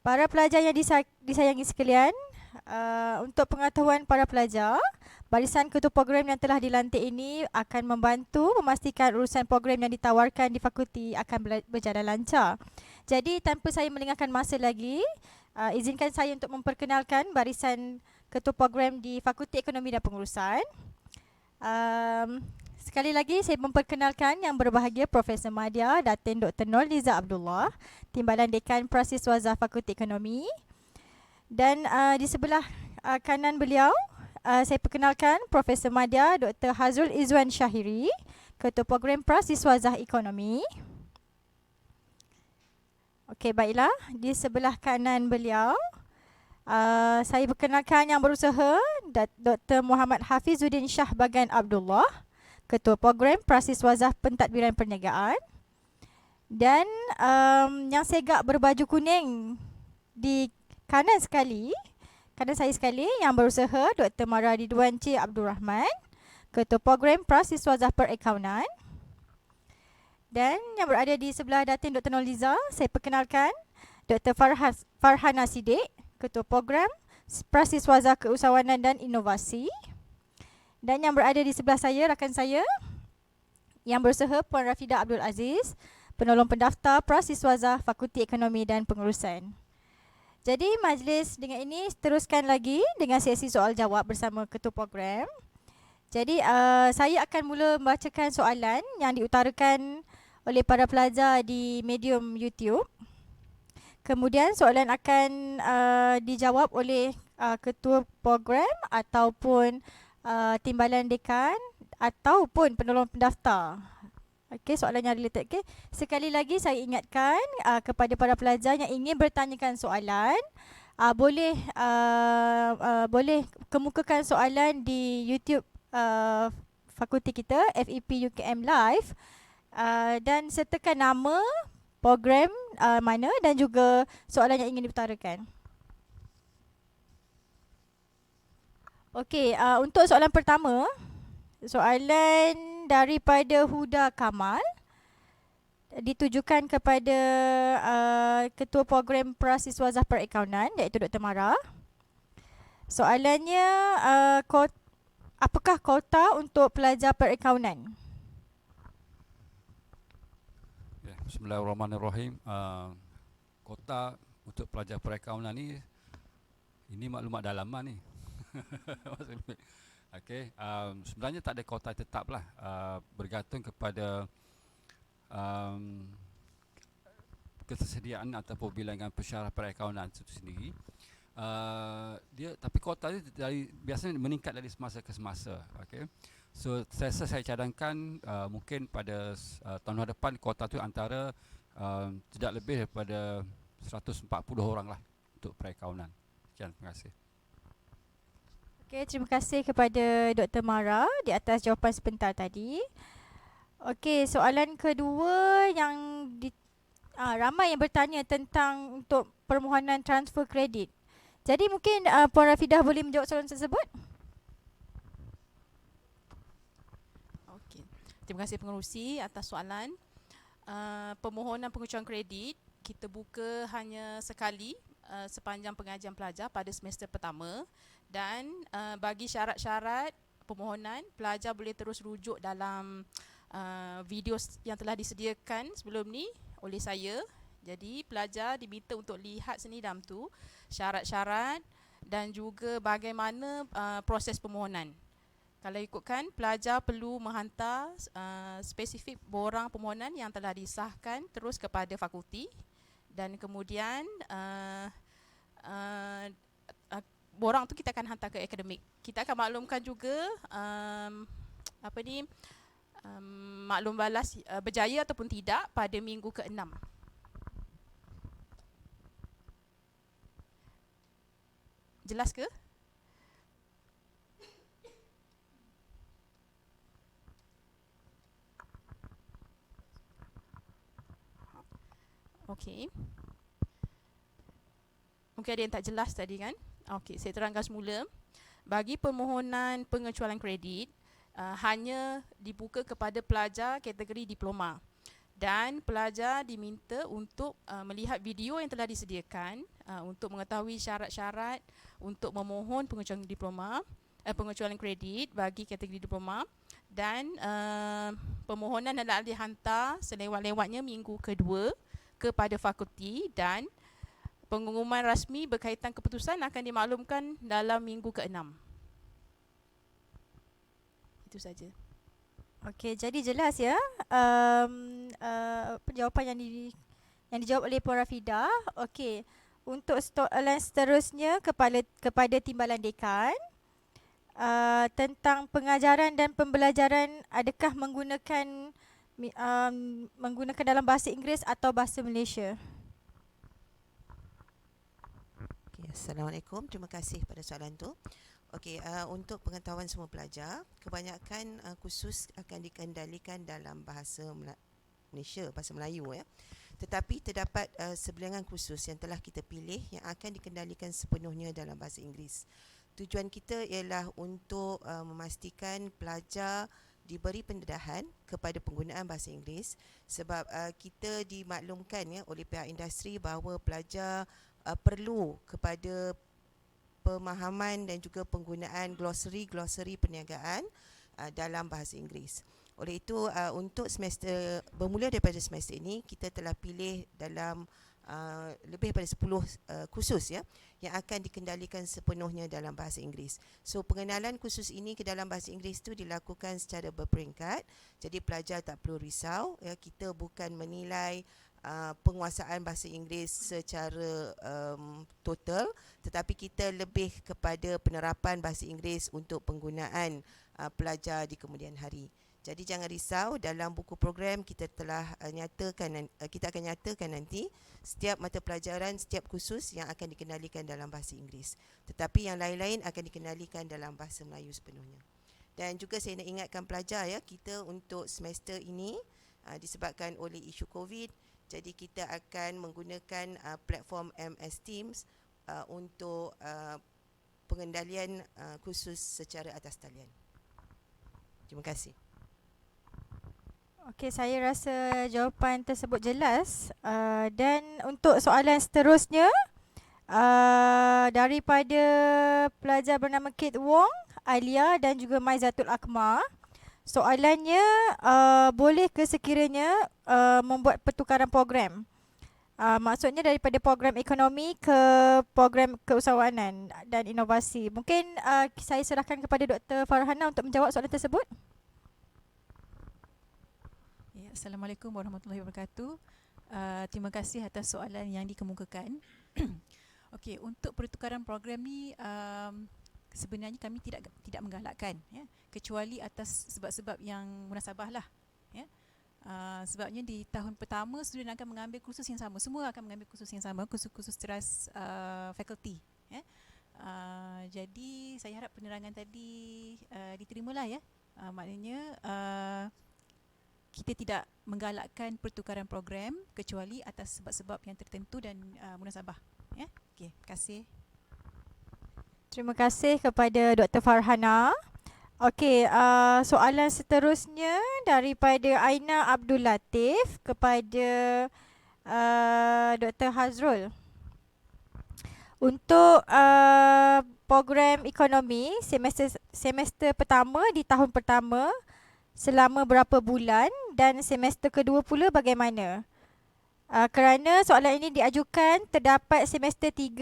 Speaker 4: Para pelajar yang disayangi sekalian, untuk pengetahuan para pelajar, barisan ketua program yang telah dilantik ini akan membantu memastikan urusan program yang ditawarkan di fakulti akan berjalan lancar. Jadi tanpa saya melengahkan masa lagi, izinkan saya untuk memperkenalkan barisan ketua program di Fakulti Ekonomi dan Pengurusan. Sekali lagi saya memperkenalkan yang berbahagia Profesor Madya Datin Dr. Nurliza Abdullah, Timbalan Dekan Prasiswazah Fakulti Ekonomi. Dan di sebelah kanan beliau, saya perkenalkan Profesor Madya Dr. Hazrul Izwan Syahiri, Ketua Program Prasiswazah Ekonomi. Okey, baiklah. Di sebelah kanan beliau, saya perkenalkan yang berusaha Dr. Muhammad Hafizuddin Shah Bagan Abdullah, Ketua Program Prasiswazah Pentadbiran Perniagaan. Dan yang segak berbaju kuning di kanan saya sekali, yang berusaha Dr. Mara Ridwan C. Abdul Rahman, Ketua Program Prasiswazah Perakaunan. Dan yang berada di sebelah Datin Dr. Nurliza, saya perkenalkan Dr. Farhana Siddiq, Ketua Program Prasiswazah Keusahawanan dan Inovasi. Dan yang berada di sebelah saya, rakan saya, yang berusaha Puan Rafidah Abdul Aziz, Penolong Pendaftar Prasiswazah Fakulti Ekonomi dan Pengurusan. Jadi majlis dengan ini teruskan lagi dengan sesi soal jawab bersama ketua program. Jadi saya akan mula membacakan soalan yang diutarakan oleh para pelajar di medium YouTube. Kemudian soalan akan dijawab oleh ketua program ataupun timbalan dekan ataupun penolong pendaftar. Okey, soalan yang related. Okey, sekali lagi saya ingatkan kepada para pelajar yang ingin bertanyakan soalan, boleh kemukakan soalan di YouTube fakulti kita, FEP UKM Live, dan sertakan nama, program mana dan juga soalan yang ingin diutarakan. Okey, untuk soalan pertama, soalan daripada Huda Kamal ditujukan kepada Ketua Program Prasiswazah Perakaunan, iaitu Dr. Mara. Soalannya, apakah kota untuk pelajar perakaunan?
Speaker 24: Ya, Bismillahirrahmanirrahim. Kota untuk pelajar perakaunan ini maklumat dalaman ni. Okey, sebenarnya tak ada kota tetap lah, bergantung kepada ketersediaan ataupun bilangan pensyarah perakaunan itu sendiri. Tapi kota ni biasanya meningkat dari semasa ke semasa. Okey, so saya cadangkan mungkin pada tahun depan kota tu antara tidak lebih daripada 140 orang lah untuk perakaunan. Sekian, terima kasih.
Speaker 4: Okey, terima kasih kepada Dr. Mara di atas jawapan sebentar tadi. Okey, soalan kedua yang ramai yang bertanya tentang untuk permohonan transfer kredit. Jadi mungkin Puan Rafidah boleh menjawab soalan tersebut?
Speaker 25: Okey. Terima kasih pengerusi atas soalan. Permohonan pengucuran kredit kita buka hanya sekali sepanjang pengajian pelajar pada semester pertama, dan bagi syarat-syarat permohonan, pelajar boleh terus rujuk dalam video yang telah disediakan sebelum ni oleh saya. Jadi pelajar diminta untuk lihat sini dalam tu syarat-syarat dan juga bagaimana proses permohonan. Kalau ikutkan, pelajar perlu menghantar spesifik borang permohonan yang telah disahkan terus kepada fakulti, dan kemudian borang tu kita akan hantar ke akademik. Kita akan maklumkan juga maklum balas berjaya ataupun tidak pada minggu ke-6. Jelas ke? Okey. Mungkin ada yang tak jelas tadi kan? Okey, saya terangkan semula. Bagi permohonan pengecualian kredit, hanya dibuka kepada pelajar kategori diploma. Dan pelajar diminta untuk melihat video yang telah disediakan untuk mengetahui syarat-syarat untuk memohon pengecualian diploma, pengecualian kredit bagi kategori diploma, dan permohonan hendaklah dihantar selewat-lewatnya minggu kedua kepada fakulti, dan pengumuman rasmi berkaitan keputusan akan dimaklumkan dalam minggu ke-6. Itu saja.
Speaker 4: Okey, jadi jelas ya jawapan yang dijawab oleh Puan Rafida. Okey, untuk soalan seterusnya kepada Timbalan Dekan, tentang pengajaran dan pembelajaran, adakah menggunakan dalam bahasa Inggeris atau bahasa Malaysia?
Speaker 3: Okay, Assalamualaikum, terima kasih pada soalan tu. Okey, untuk pengetahuan semua pelajar, kebanyakan kursus akan dikendalikan dalam bahasa Malaysia, bahasa Melayu ya. Tetapi terdapat sebilangan kursus yang telah kita pilih yang akan dikendalikan sepenuhnya dalam bahasa Inggeris. Tujuan kita ialah untuk memastikan pelajar diberi pendedahan kepada penggunaan bahasa Inggeris, sebab kita dimaklumkan ya oleh pihak industri bahawa pelajar perlu kepada pemahaman dan juga penggunaan glosari perniagaan dalam bahasa Inggeris. Oleh itu, untuk semester bermula daripada semester ini, kita telah pilih dalam lebih daripada 10 kursus ya yang akan dikendalikan sepenuhnya dalam bahasa Inggeris. So pengenalan kursus ini ke dalam bahasa Inggeris itu dilakukan secara berperingkat. Jadi pelajar tak perlu risau ya, kita bukan menilai penguasaan bahasa Inggeris secara total, tetapi kita lebih kepada penerapan bahasa Inggeris untuk penggunaan pelajar di kemudian hari. Jadi jangan risau, dalam buku program kita telah kita akan nyatakan nanti setiap mata pelajaran, setiap kursus yang akan dikendalikan dalam bahasa Inggeris. Tetapi yang lain-lain akan dikendalikan dalam bahasa Melayu sepenuhnya. Dan juga saya nak ingatkan pelajar ya, kita untuk semester ini disebabkan oleh isu COVID, jadi kita akan menggunakan platform MS Teams untuk pengendalian kursus secara atas talian. Terima kasih.
Speaker 4: Okey, saya rasa jawapan tersebut jelas. Dan untuk soalan seterusnya, daripada pelajar bernama Kate Wong, Alia dan juga Maizatul Akmal. Soalannya, boleh ke sekiranya membuat pertukaran program? Maksudnya daripada program ekonomi ke program keusahawanan dan inovasi. Mungkin saya serahkan kepada Dr. Farhana untuk menjawab soalan tersebut.
Speaker 25: Ya, Assalamualaikum warahmatullahi wabarakatuh. Terima kasih atas soalan yang dikemukakan. Okey, untuk pertukaran program ni sebenarnya kami tidak menggalakkan ya, kecuali atas sebab-sebab yang munasabah lah ya. Sebabnya di tahun pertama student akan mengambil kursus yang sama, semua akan mengambil kursus yang sama, kursus teras faculty ya. Jadi saya harap penerangan tadi diterimalah ya. Maknanya kita tidak menggalakkan pertukaran program kecuali atas sebab-sebab yang tertentu dan munasabah ya. Okey, terima kasih.
Speaker 4: Terima kasih kepada Dr. Farhana. Okey, soalan seterusnya daripada Aina Abdul Latif kepada Dr. Hazrul. Untuk program ekonomi semester pertama di tahun pertama selama berapa bulan dan semester kedua pula bagaimana? Kerana soalan ini diajukan terdapat semester 3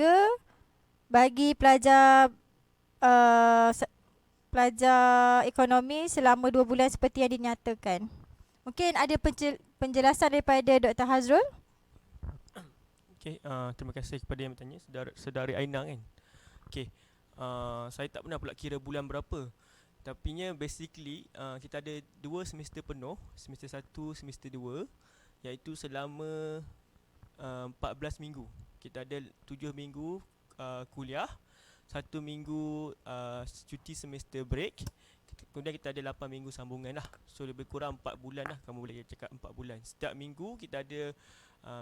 Speaker 4: bagi pelajar pelajar ekonomi selama 2 bulan seperti yang dinyatakan. Mungkin ada penjelasan daripada Dr. Hazrul?
Speaker 5: Okey, terima kasih kepada yang bertanya, Saudari Aina kan. Okey, saya tak pernah pula kira bulan berapa. Tapinya basically kita ada 2 semester penuh, semester 1, semester 2, iaitu selama 14 minggu. Kita ada 7 minggu kuliah, 1 minggu cuti semester break. Kemudian kita ada 8 minggu sambungan lah. So lebih kurang 4 bulan lah, kamu boleh cakap 4 bulan. Setiap minggu kita ada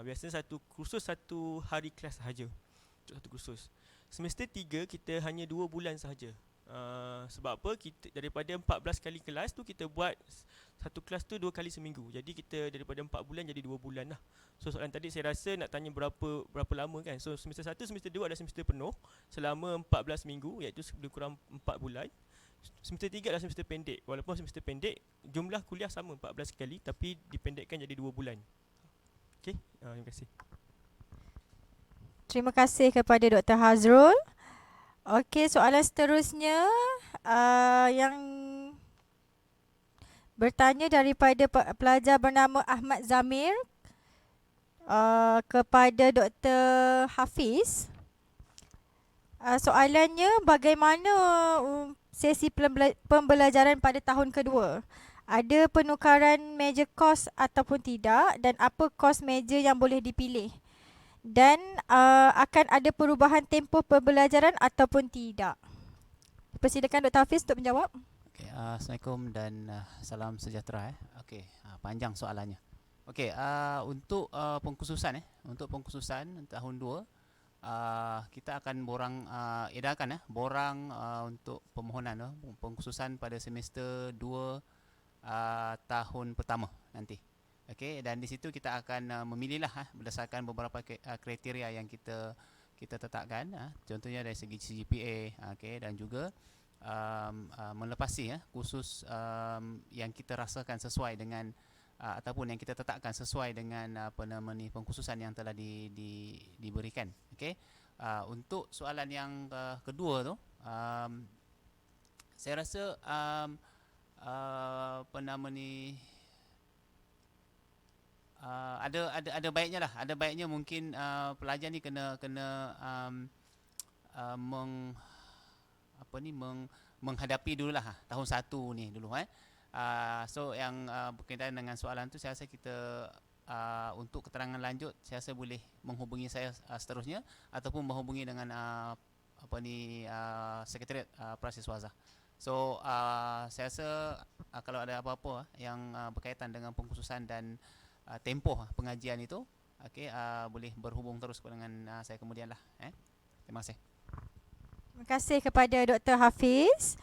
Speaker 5: biasanya satu kursus 1 hari kelas sahaja. Untuk satu kursus. Semester 3 kita hanya 2 bulan sahaja. Sebab apa? Kita daripada 14 kali kelas tu kita buat satu kelas tu 2 kali seminggu. Jadi kita daripada 4 bulan jadi 2 bulan lah. So soalan tadi saya rasa nak tanya berapa lama kan. So semester 1, semester 2 adalah semester penuh selama 14 minggu, iaitu lebih kurang 4 bulan. Semester 3 adalah semester pendek. Walaupun semester pendek, jumlah kuliah sama 14 kali tapi dipendekkan jadi 2 bulan. Okey, terima kasih.
Speaker 4: Terima kasih kepada Dr. Hazrul. Okey, soalan seterusnya yang bertanya daripada pelajar bernama Ahmad Zamir kepada Dr. Hafiz. Soalannya, bagaimana sesi pembelajaran pada tahun kedua? Ada penukaran meja kos ataupun tidak, dan apa kos meja yang boleh dipilih? Dan akan ada perubahan tempoh pembelajaran ataupun tidak? Persilakan Dr. Hafiz untuk menjawab.
Speaker 6: Okay, Assalamualaikum dan salam sejahtera. Okey, panjang soalannya. Okey, untuk pengkhususan untuk pengkhususan tahun 2, kita akan edarkan borang untuk permohonan pengkhususan pada semester 2 tahun pertama nanti. Okey, dan di situ kita akan memilihlah berdasarkan beberapa kriteria yang kita tetapkan, contohnya dari segi CGPA, okey, dan juga melepasi kursus yang kita rasakan sesuai dengan ataupun yang kita tetapkan sesuai dengan pengkhususan yang telah diberikan. Okey, untuk soalan yang kedua tu, saya rasa ada baiknya lah, ada baiknya mungkin pelajar ni kena menghadapi dululah tahun 1 ni dulu. So yang berkaitan dengan soalan tu, saya rasa kita untuk keterangan lanjut saya rasa boleh menghubungi saya seterusnya ataupun menghubungi dengan Sekretariat Prasiswaza. So saya rasa kalau ada apa-apa yang berkaitan dengan pengkhususan dan tempoh pengajian itu, okey, boleh berhubung terus dengan saya kemudian lah. Terima kasih.
Speaker 4: Terima kasih kepada Dr. Hafiz.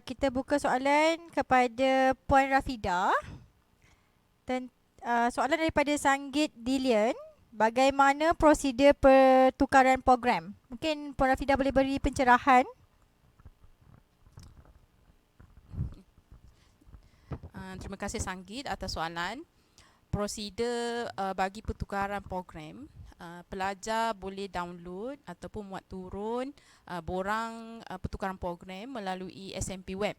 Speaker 4: Kita buka soalan kepada Puan Rafida. Soalan daripada Sanggit Dilian. Bagaimana prosedur pertukaran program? Mungkin Puan Rafida boleh beri pencerahan.
Speaker 25: Terima kasih Sanggit atas soalan. Prosedur bagi pertukaran program, pelajar boleh download ataupun muat turun borang pertukaran program melalui SMP Web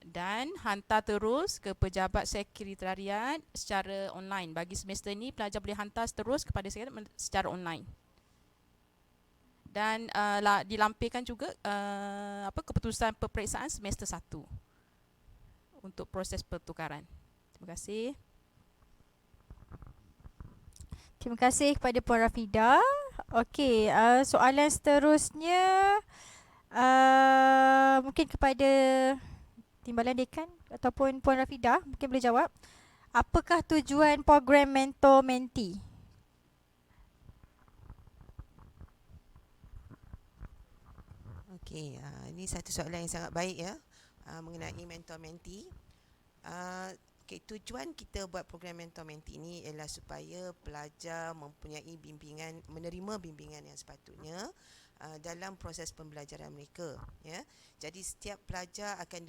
Speaker 25: dan hantar terus ke pejabat sekretariat secara online. Bagi semester ni pelajar boleh hantar terus kepada sekretariat secara online. Dan dilampirkan juga keputusan peperiksaan semester 1 untuk proses pertukaran. Terima kasih.
Speaker 4: Terima kasih kepada Puan Rafida. Okey, soalan seterusnya mungkin kepada Timbalan Dekan ataupun Puan Rafida mungkin boleh jawab. Apakah tujuan program mentor-mentee?
Speaker 3: Okey, ini satu soalan yang sangat baik ya, mengenai mentor-mentee. Okay, tujuan kita buat program mentor-mentee ini ialah supaya pelajar mempunyai bimbingan, menerima bimbingan yang sepatutnya dalam proses pembelajaran mereka, ya. Jadi setiap pelajar akan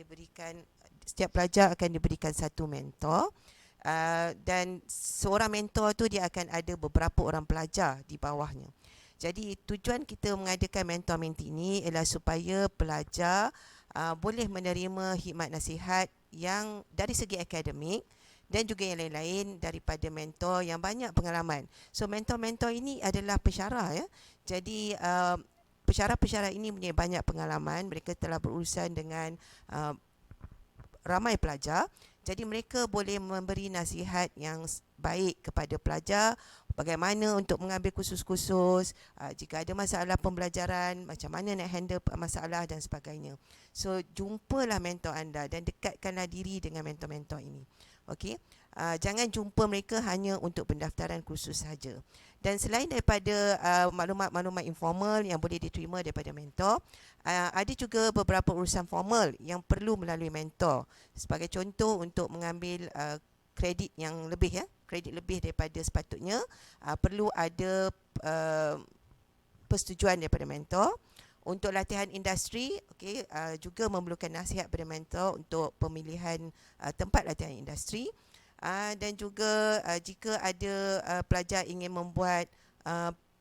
Speaker 3: diberikan satu mentor, dan seorang mentor tu dia akan ada beberapa orang pelajar di bawahnya. Jadi tujuan kita mengadakan mentor-menti ini ialah supaya pelajar boleh menerima khidmat nasihat yang dari segi akademik dan juga yang lain-lain daripada mentor yang banyak pengalaman. So mentor-mentor ini adalah pensyarah ya. Jadi pensyarah-pensyarah ini punya banyak pengalaman, mereka telah berurusan dengan ramai pelajar. Jadi mereka boleh memberi nasihat yang baik kepada pelajar bagaimana untuk mengambil kursus-kursus, jika ada masalah pembelajaran, macam mana nak handle masalah dan sebagainya. So jumpalah mentor anda dan dekatkanlah diri dengan mentor-mentor ini. Okey. Jangan jumpa mereka hanya untuk pendaftaran kursus saja. Dan selain daripada maklumat-maklumat informal yang boleh diterima daripada mentor, ada juga beberapa urusan formal yang perlu melalui mentor. Sebagai contoh, untuk mengambil kredit yang lebih ya, kredit lebih daripada sepatutnya, perlu ada persetujuan daripada mentor. Untuk latihan industri, juga memerlukan nasihat daripada mentor untuk pemilihan tempat latihan industri. Dan juga jika ada pelajar ingin membuat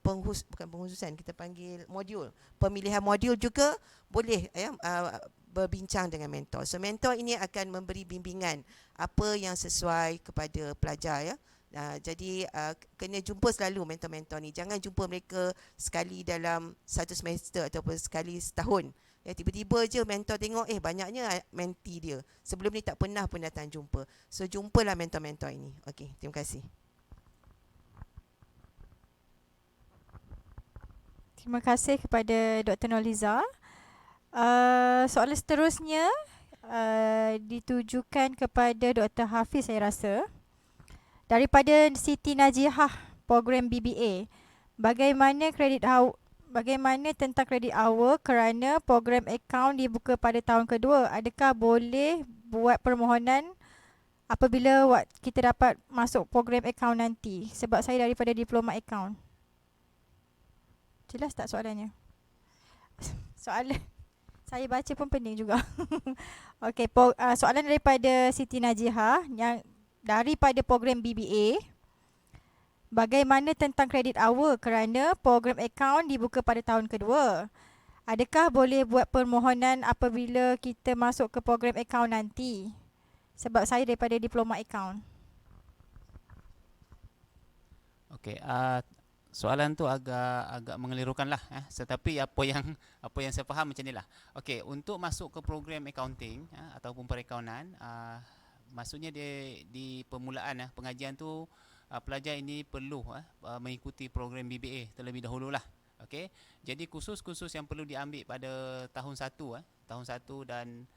Speaker 3: bukan pengkhususan, kita panggil modul, pemilihan modul juga boleh ya, berbincang dengan mentor. So mentor ini akan memberi bimbingan apa yang sesuai kepada pelajar ya. Jadi kena jumpa selalu mentor-mentor ni. Jangan jumpa mereka sekali dalam satu semester ataupun sekali setahun. Ya, tiba-tiba je mentor tengok banyaknya menti dia. Sebelum ni tak pernah pun datang jumpa. So jumpalah mentor-mentor ini. Okey, terima kasih.
Speaker 4: Terima kasih kepada Dr. Noliza. Soalan seterusnya ditujukan kepada Dr. Hafiz saya rasa. Daripada Siti Najihah, program BBA. Bagaimana tentang kredit hour kerana program akaun dibuka pada tahun kedua? Adakah boleh buat permohonan apabila kita dapat masuk program akaun nanti? Sebab saya daripada diploma akaun. Jelas tak soalannya? Soalan saya baca pun pening juga. Okey, soalan daripada Siti Najihah yang daripada program BBA. Bagaimana tentang kredit hour kerana program akaun dibuka pada tahun kedua? Adakah boleh buat permohonan apabila kita masuk ke program akaun nanti? Sebab saya daripada diploma akaun.
Speaker 6: Okey, soalan tu agak mengelirukan lah, tetapi apa yang saya faham macam inilah. Okey, untuk masuk ke program accounting ataupun perakaunan, maksudnya di permulaan pengajian tu pelajar ini perlu mengikuti program BBA terlebih dahulu lah. Okey, jadi kursus-kursus yang perlu diambil pada tahun 1 dan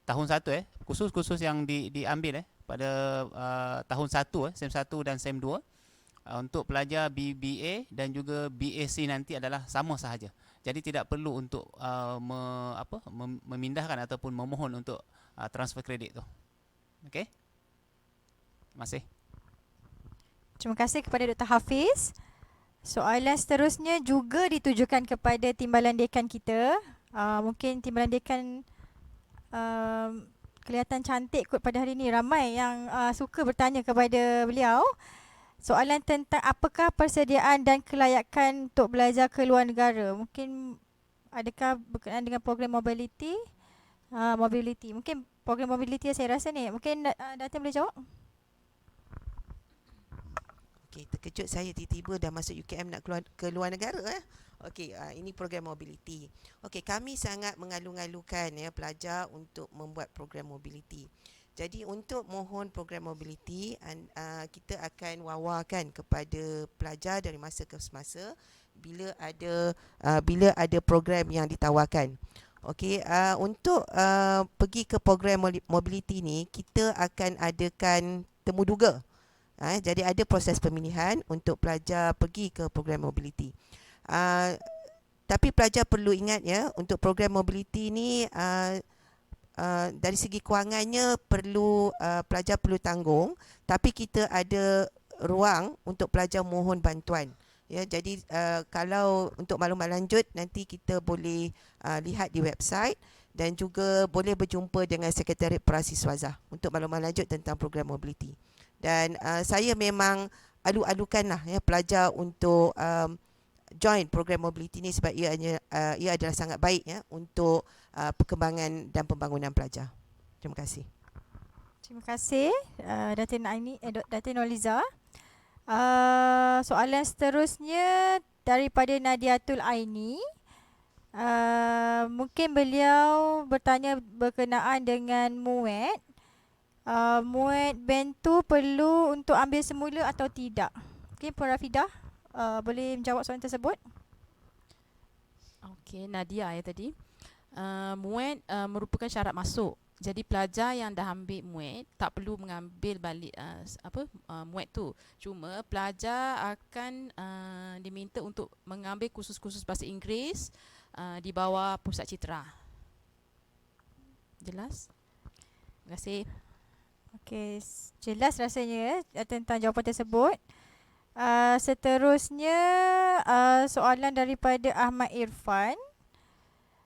Speaker 6: tahun 1 kursus-kursus yang diambil pada tahun 1 SEM 1 dan SEM 2 untuk pelajar BBA dan juga BAC nanti adalah sama sahaja. Jadi tidak perlu untuk memindahkan ataupun memohon untuk transfer kredit tu. Okey. Terima kasih.
Speaker 4: Terima kasih kepada Dr. Hafiz. Soalan seterusnya juga ditujukan kepada Timbalan Dekan kita. Mungkin Timbalan Dekan kelihatan cantik kot pada hari ini. Ramai yang suka bertanya kepada beliau. Soalan tentang apakah persediaan dan kelayakan untuk belajar ke luar negara. Mungkin adakah berkenaan dengan program mobility? Mobility. Mungkin program mobility saya rasa ni. Mungkin Datin boleh jawab?
Speaker 3: Okey, terkejut saya tiba-tiba dah masuk UKM nak keluar ke luar negara Okey, ini program mobility. Okey, kami sangat mengalu-alukan pelajar untuk membuat program mobility. Jadi untuk mohon program mobility, kita akan wawarkan kepada pelajar dari masa ke semasa bila ada program yang ditawarkan. Okey, untuk pergi ke program mobility ni, kita akan adakan temu duga. Jadi ada proses pemilihan untuk pelajar pergi ke program mobility. Tapi pelajar perlu ingat untuk program mobility ni dari segi kewangannya pelajar perlu tanggung, tapi kita ada ruang untuk pelajar mohon bantuan. Jadi kalau untuk maklumat lanjut nanti kita boleh lihat di website dan juga boleh berjumpa dengan Sekretariat Prasiswaza untuk maklumat lanjut tentang program mobility. Dan saya memang adu-adukanlah ya pelajar untuk join program mobility ni sebab ia adalah sangat baik ya untuk perkembangan dan pembangunan pelajar. Terima kasih.
Speaker 4: Terima kasih Datin Aini, Datin Noliza. Soalan seterusnya daripada Nadiatul Aini. Mungkin beliau bertanya berkenaan dengan muat. Muat bantu perlu untuk ambil semula atau tidak? Okey, Puan Rafidah, boleh menjawab soalan tersebut?
Speaker 25: Okey, Nadia ya tadi. Muat merupakan syarat masuk. Jadi pelajar yang dah ambil muat tak perlu mengambil balik muat tu. Cuma pelajar akan diminta untuk mengambil kursus-kursus bahasa Inggeris di bawah Pusat Citra. Jelas? Terima kasih.
Speaker 4: Okey, jelas rasanya tentang jawapan tersebut. Seterusnya soalan daripada Ahmad Irfan.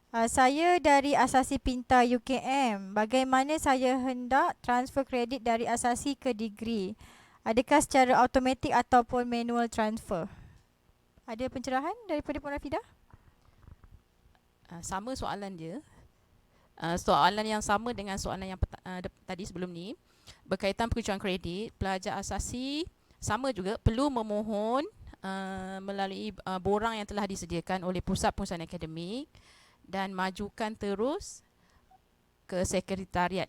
Speaker 4: Saya dari Asasi Pintar UKM. Bagaimana saya hendak transfer kredit dari asasi ke degree? Adakah secara automatik ataupun manual transfer? Ada pencerahan daripada Puan Rafidah?
Speaker 25: Sama soalan dia. Soalan yang sama dengan soalan yang tadi sebelum ni. Berkaitan pengecualian kredit, pelajar asasi sama juga perlu memohon melalui borang yang telah disediakan oleh Pusat Pengurusan Akademik dan majukan terus ke sekretariat.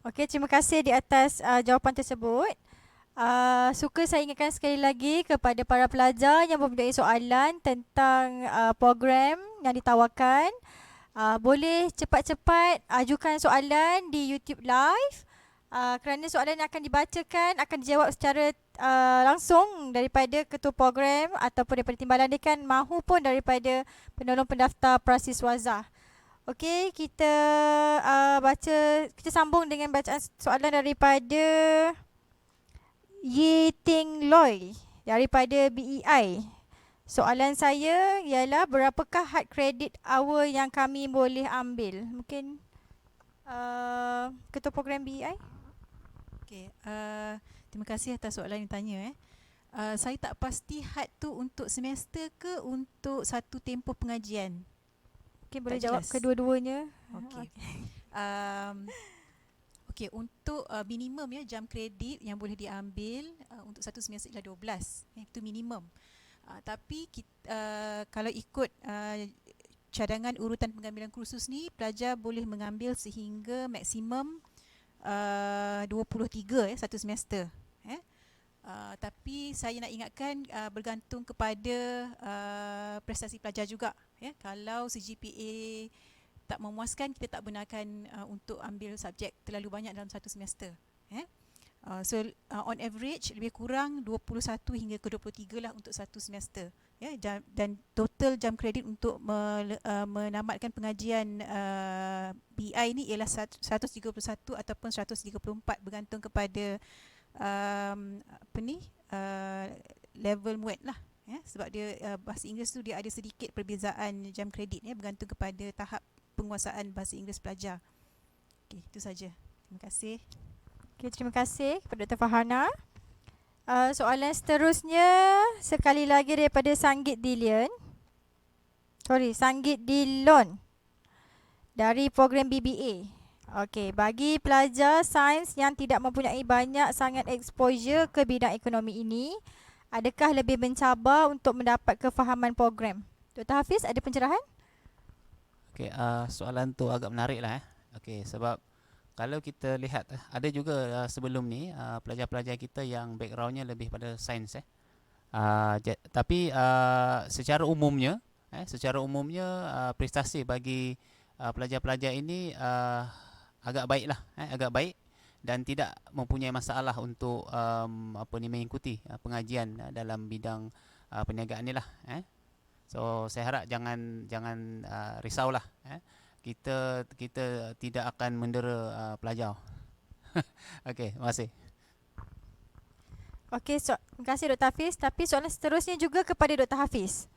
Speaker 4: Okey, terima kasih di atas jawapan tersebut. Suka saya ingatkan sekali lagi kepada para pelajar yang mempunyai soalan tentang program yang ditawarkan, boleh cepat-cepat ajukan soalan di YouTube Live. Kerana soalan yang akan dibacakan akan dijawab secara langsung daripada ketua program ataupun daripada timbalan dekan mahupun daripada penolong pendaftar prasiswazah. Okey, kita sambung dengan bacaan soalan daripada Yi Ting Loy daripada BEI. Soalan saya ialah berapakah had credit hour yang kami boleh ambil? Mungkin ketua program BEI?
Speaker 7: Okey, terima kasih atas soalan yang tanya. Saya tak pasti had tu untuk semester ke untuk satu tempoh pengajian.
Speaker 4: Okey, boleh jawab kedua-duanya.
Speaker 7: Okey. Okey, untuk minimum ya jam kredit yang boleh diambil untuk satu semester ialah 12. Itu minimum. Tapi kalau ikut cadangan urutan pengambilan kursus ni, pelajar boleh mengambil sehingga maksimum 23 satu semester. Tapi saya nak ingatkan bergantung kepada prestasi pelajar juga. Kalau CGPA tak memuaskan, kita tak benarkan untuk ambil subjek terlalu banyak dalam satu semester. So on average lebih kurang 21 hingga ke 23 lah untuk satu semester. Dan total jam kredit untuk menamatkan pengajian BI ni ialah 131 ataupun 134 bergantung kepada level muat lah. Sebab dia bahasa Inggeris tu dia ada sedikit perbezaan jam kredit bergantung kepada tahap penguasaan bahasa Inggeris pelajar. Okey, itu saja. Terima kasih.
Speaker 4: Okay, terima kasih kepada Dr. Farhana. Soalan seterusnya sekali lagi daripada Sanggit Dilon dari program BBA. Okey, bagi pelajar sains yang tidak mempunyai banyak sangat exposure ke bidang ekonomi ini, adakah lebih mencabar untuk mendapat kefahaman program? Dr. Hafiz, ada pencerahan?
Speaker 6: Okey, soalan tu agak menarik lah. Okey, sebab kalau kita lihat ada juga sebelum ni pelajar-pelajar kita yang backgroundnya lebih pada sains tapi secara umumnya prestasi bagi pelajar-pelajar ini agak baiklah, agak baik dan tidak mempunyai masalah untuk mengikuti pengajian dalam bidang perniagaan ni lah. So saya harap jangan risaulah. Kita tidak akan mendera pelajar. Okey, terima kasih.
Speaker 4: Okey, terima kasih Dr. Hafiz. Tapi soalan seterusnya juga kepada Dr. Hafiz.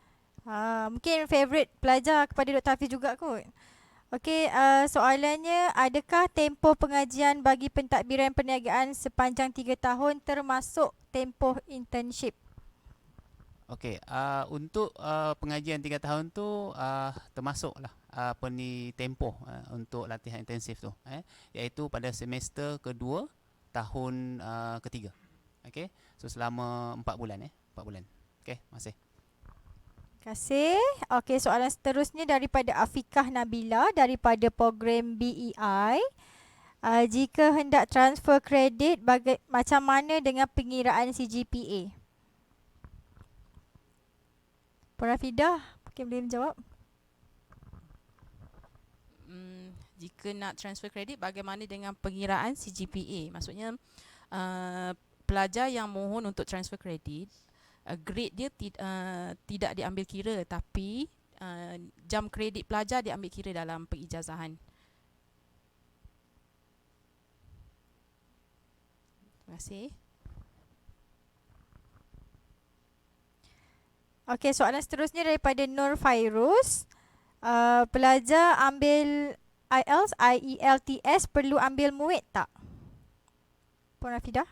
Speaker 4: Mungkin favourite pelajar kepada Dr. Hafiz juga kot. Okey, soalannya, adakah tempoh pengajian bagi pentadbiran perniagaan sepanjang 3 tahun termasuk tempoh internship?
Speaker 6: Okey, untuk pengajian 3 tahun tu termasuklah apa ni tempoh untuk latihan intensif tu, iaitu pada semester kedua tahun ketiga. Okey, so selama 4 bulan 4 bulan. Okey, masih.
Speaker 4: Terima kasih. Okey, soalan seterusnya daripada Afikah Nabila daripada program BEI. Jika hendak transfer kredit, macam mana dengan pengiraan CGPA? Puan Rafidah, mungkin boleh menjawab.
Speaker 25: Jika nak transfer kredit, bagaimana dengan pengiraan CGPA? Maksudnya pelajar yang mohon untuk transfer kredit, grade dia tidak diambil kira, tapi jam kredit pelajar diambil kira dalam pengijazahan. Terima kasih.
Speaker 4: Okey, soalan seterusnya daripada Nur Fairuz. Pelajar ambil IELTS, IELTS perlu ambil MUIT tak? Puan Rafidah?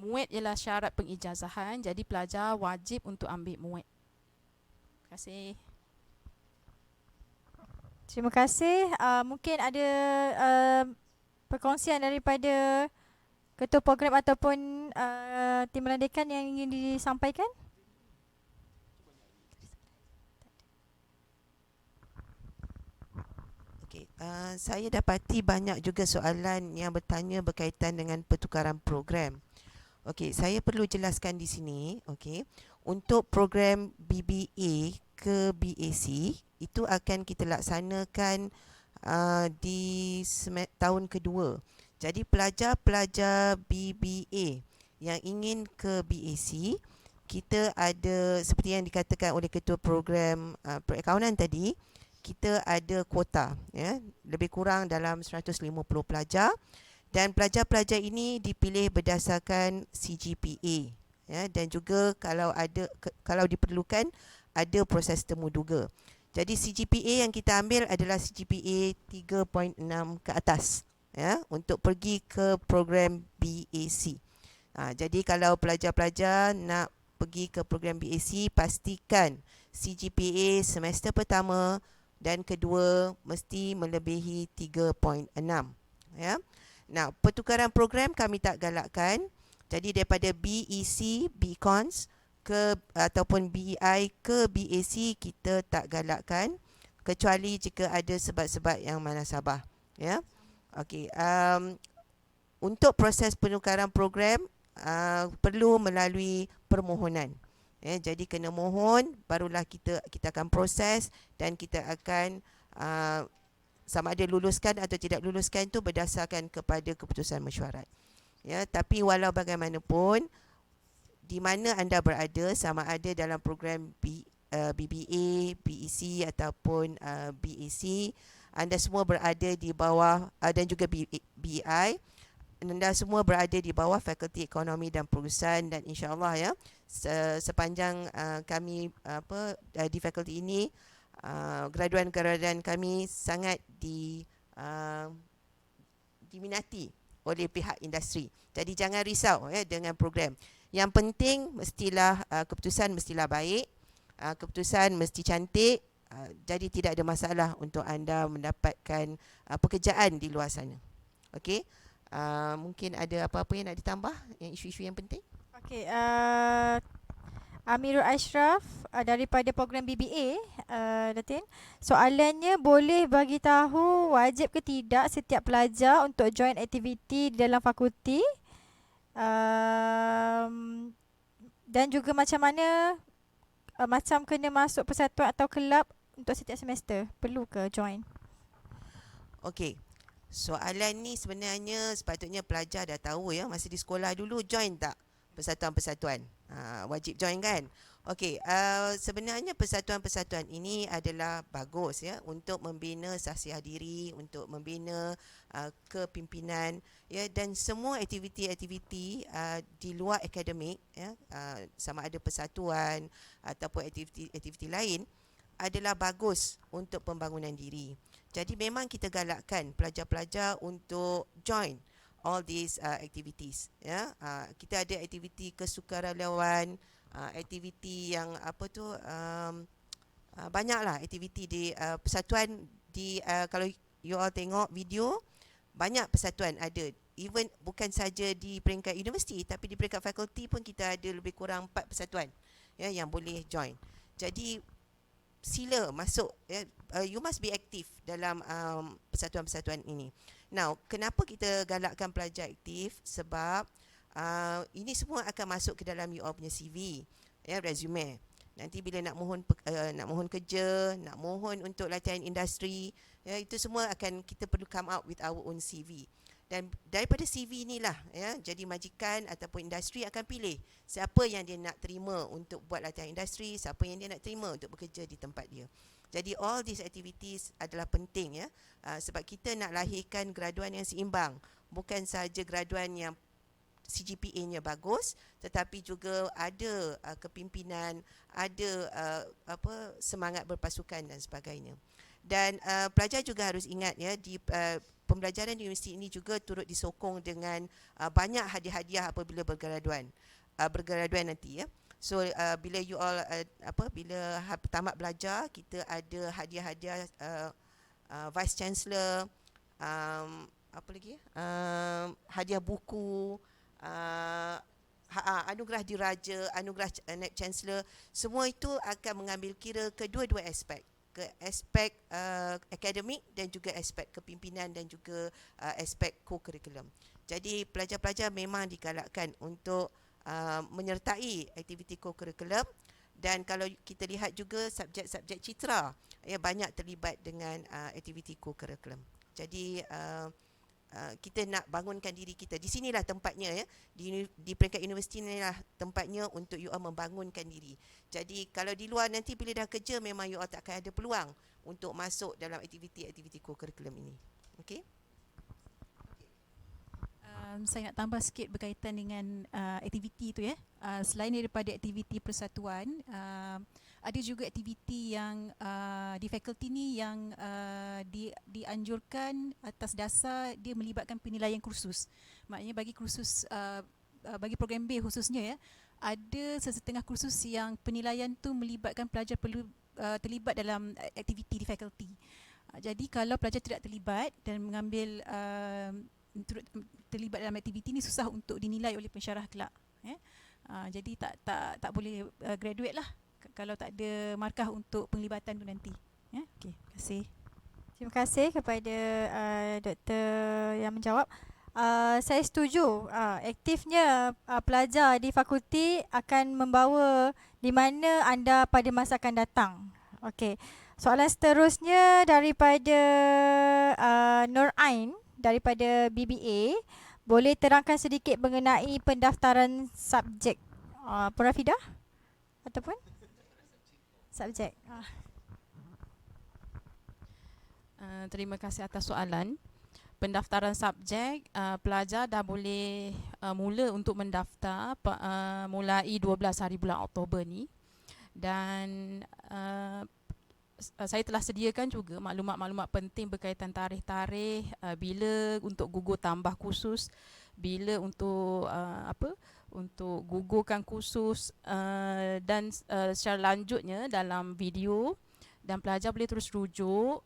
Speaker 25: MUIT ialah syarat pengijazahan, jadi pelajar wajib untuk ambil MUIT. Terima kasih.
Speaker 4: Terima kasih. Mungkin ada perkongsian daripada ketua program ataupun tim melandikan yang ingin disampaikan?
Speaker 3: Okey, saya dapati banyak juga soalan yang bertanya berkaitan dengan pertukaran program. Okey, saya perlu jelaskan di sini, okey, untuk program BBA ke BAC itu akan kita laksanakan di tahun kedua. Jadi pelajar-pelajar BBA yang ingin ke BAC, kita ada seperti yang dikatakan oleh ketua program perakaunan tadi, kita ada kuota, ya, lebih kurang dalam 150 pelajar. Dan pelajar-pelajar ini dipilih berdasarkan CGPA, ya, dan juga kalau diperlukan ada proses temu duga. Jadi CGPA yang kita ambil adalah CGPA 3.6 ke atas, ya, untuk pergi ke program BAC. Jadi kalau pelajar-pelajar nak pergi ke program BAC, pastikan CGPA semester pertama dan kedua mesti melebihi 3.6, ya. Nah, pertukaran program kami tak galakkan. Jadi daripada BEC, BCons ataupun BEI ke BAC kita tak galakkan, kecuali jika ada sebab-sebab yang munasabah, ya. Okey, untuk proses penukaran program perlu melalui permohonan. Jadi kena mohon, barulah kita akan proses dan kita akan sama ada luluskan atau tidak luluskan itu berdasarkan kepada keputusan mesyuarat. Ya, tapi walau bagaimanapun, di mana anda berada, sama ada dalam program BBA, BEC ataupun BAC, anda semua berada di bawah dan juga BEI, anda semua berada di bawah Fakulti Ekonomi dan Perusahaan, dan insya-Allah, ya, sepanjang kami di fakulti ini, graduan-graduan kami sangat diminati oleh pihak industri. Jadi jangan risau, ya, dengan program. Yang penting mestilah keputusan mestilah baik, keputusan mesti cantik, jadi tidak ada masalah untuk anda mendapatkan pekerjaan di luar sana. Okey, mungkin ada apa-apa yang nak ditambah, yang isu-isu yang penting?
Speaker 4: Okey, Amirul Ashraf daripada program BBA, Datin. Soalannya, boleh bagi tahu wajib ke tidak setiap pelajar untuk join aktiviti di dalam fakulti? Dan juga macam mana macam kena masuk persatuan atau kelab untuk setiap semester? Perlu ke join?
Speaker 3: Okey. Soalan ni sebenarnya sepatutnya pelajar dah tahu, ya, masa di sekolah dulu join tak persatuan-persatuan. Wajib join kan? Okey, sebenarnya persatuan-persatuan ini adalah bagus ya untuk membina sahsiah diri, untuk membina kepimpinan ya, dan semua aktiviti-aktiviti di luar akademik ya, sama ada persatuan ataupun aktiviti-aktiviti lain adalah bagus untuk pembangunan diri. Jadi memang kita galakkan pelajar-pelajar untuk join all these activities ya. Kita ada aktiviti kesukarelawan, aktiviti yang apa tu, banyaklah aktiviti di persatuan di kalau you all tengok video, banyak persatuan ada, even bukan saja di peringkat universiti tapi di peringkat fakulti pun kita ada lebih kurang 4 persatuan ya yang boleh join. Jadi sila masuk ya, you must be active dalam persatuan-persatuan ini. Now, kenapa kita galakkan pelajar aktif? Sebab ini semua akan masuk ke dalam you all punya CV, ya, resume. Nanti bila nak mohon kerja, nak mohon untuk latihan industri, ya, itu semua akan kita perlu come out with our own CV. Dan daripada CV inilah ya, jadi majikan ataupun industri akan pilih siapa yang dia nak terima untuk buat latihan industri, siapa yang dia nak terima untuk bekerja di tempat dia. Jadi all these activities adalah penting ya, sebab kita nak lahirkan graduan yang seimbang, bukan sahaja graduan yang CGPA-nya bagus, tetapi juga ada kepimpinan, ada semangat berpasukan dan sebagainya. Dan pelajar juga harus ingat ya, di pembelajaran di universiti ini juga turut disokong dengan banyak hadiah-hadiah apabila bergraduan nanti ya. So bila you all bila tamat belajar, kita ada hadiah-hadiah Vice Chancellor, apa lagi? Hadiah buku, anugerah diraja, anugerah Naib Chancellor. Semua itu akan mengambil kira kedua-dua aspek, ke aspek akademik dan juga aspek kepimpinan dan juga aspek co-curriculum. Jadi pelajar-pelajar memang digalakkan untuk menyertai aktiviti co-curriculum, dan kalau kita lihat juga subjek-subjek citra ya banyak terlibat dengan aktiviti co-curriculum. Jadi kita nak bangunkan diri kita. Di sinilah tempatnya ya. Di peringkat universiti inilah tempatnya untuk you all membangunkan diri. Jadi kalau di luar nanti bila dah kerja, memang you all tak akan ada peluang untuk masuk dalam aktiviti-aktiviti co-curriculum ini. Okey?
Speaker 7: Saya nak tambah sikit berkaitan dengan aktiviti tu ya. Selain daripada aktiviti persatuan, ada juga aktiviti yang di fakulti ni yang dianjurkan atas dasar dia melibatkan penilaian kursus. Maknanya bagi kursus bagi program B khususnya ya, ada sesetengah kursus yang penilaian tu melibatkan pelajar perlu terlibat dalam aktiviti di fakulti. Jadi kalau pelajar tidak terlibat dan mengambil terlibat dalam aktiviti ni, susah untuk dinilai oleh pensyarah kelak ya. Jadi tak boleh graduate lah kalau tak ada markah untuk penglibatan tu nanti ya. Okey, terima kasih.
Speaker 4: Terima kasih kepada doktor yang menjawab. Saya setuju aktifnya pelajar di fakulti akan membawa di mana anda pada masa akan datang. Okey. Soalan seterusnya daripada Nur Ain daripada BBA. Boleh terangkan sedikit mengenai pendaftaran subjek Puan Rafidah ataupun subjek?
Speaker 25: Terima kasih atas soalan. Pendaftaran subjek, pelajar dah boleh mula untuk mendaftar mulai 12 hari bulan Oktober ni. Dan saya telah sediakan juga maklumat-maklumat penting berkaitan tarikh-tarikh, bila untuk gugur tambah kursus, bila untuk untuk gugurkan kursus, dan secara lanjutnya dalam video, dan pelajar boleh terus rujuk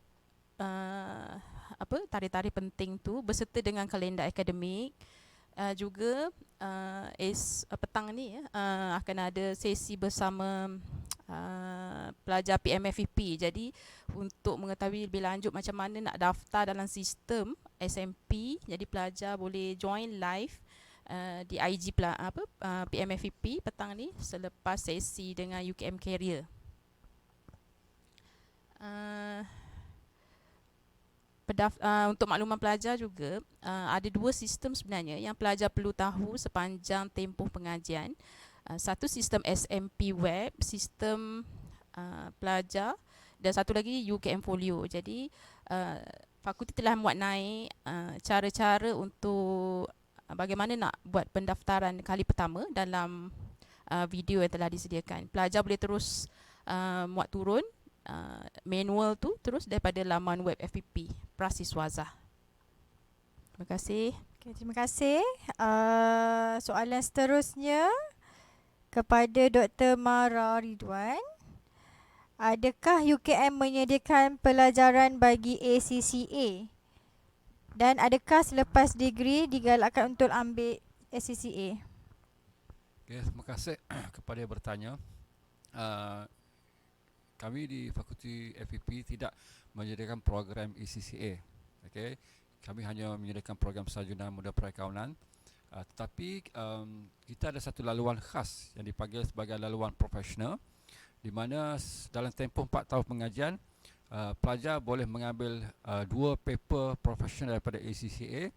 Speaker 25: tarikh-tarikh penting tu beserta dengan kalender akademik. Juga petang ni akan ada sesi bersama pelajar PMFEP. Jadi untuk mengetahui lebih lanjut macam mana nak daftar dalam sistem SMP, jadi pelajar boleh join live di IG PMFEP petang ni selepas sesi dengan UKM Career. Untuk makluman pelajar juga, ada dua sistem sebenarnya yang pelajar perlu tahu sepanjang tempoh pengajian. Satu sistem SMP web, sistem pelajar, dan satu lagi UKM Folio. Jadi fakulti telah muat naik cara-cara untuk bagaimana nak buat pendaftaran kali pertama dalam video yang telah disediakan. Pelajar boleh terus muat turun manual tu terus daripada laman web FPP Prasiswaza. Terima kasih.
Speaker 4: Okay, terima kasih. Soalan seterusnya kepada Dr. Mara Ridwan. Adakah UKM menyediakan pelajaran bagi ACCA? Dan adakah selepas degree digalakkan untuk ambil ACCA?
Speaker 24: Okay, terima kasih kepada yang bertanya. Kami di Fakulti FPP tidak menyediakan program ACCA. Okay. Kami hanya menyediakan program sarjana muda perakaunan. Tetapi kita ada satu laluan khas yang dipanggil sebagai laluan profesional, di mana dalam tempoh 4 tahun pengajian pelajar boleh mengambil 2 paper profesional daripada ACCA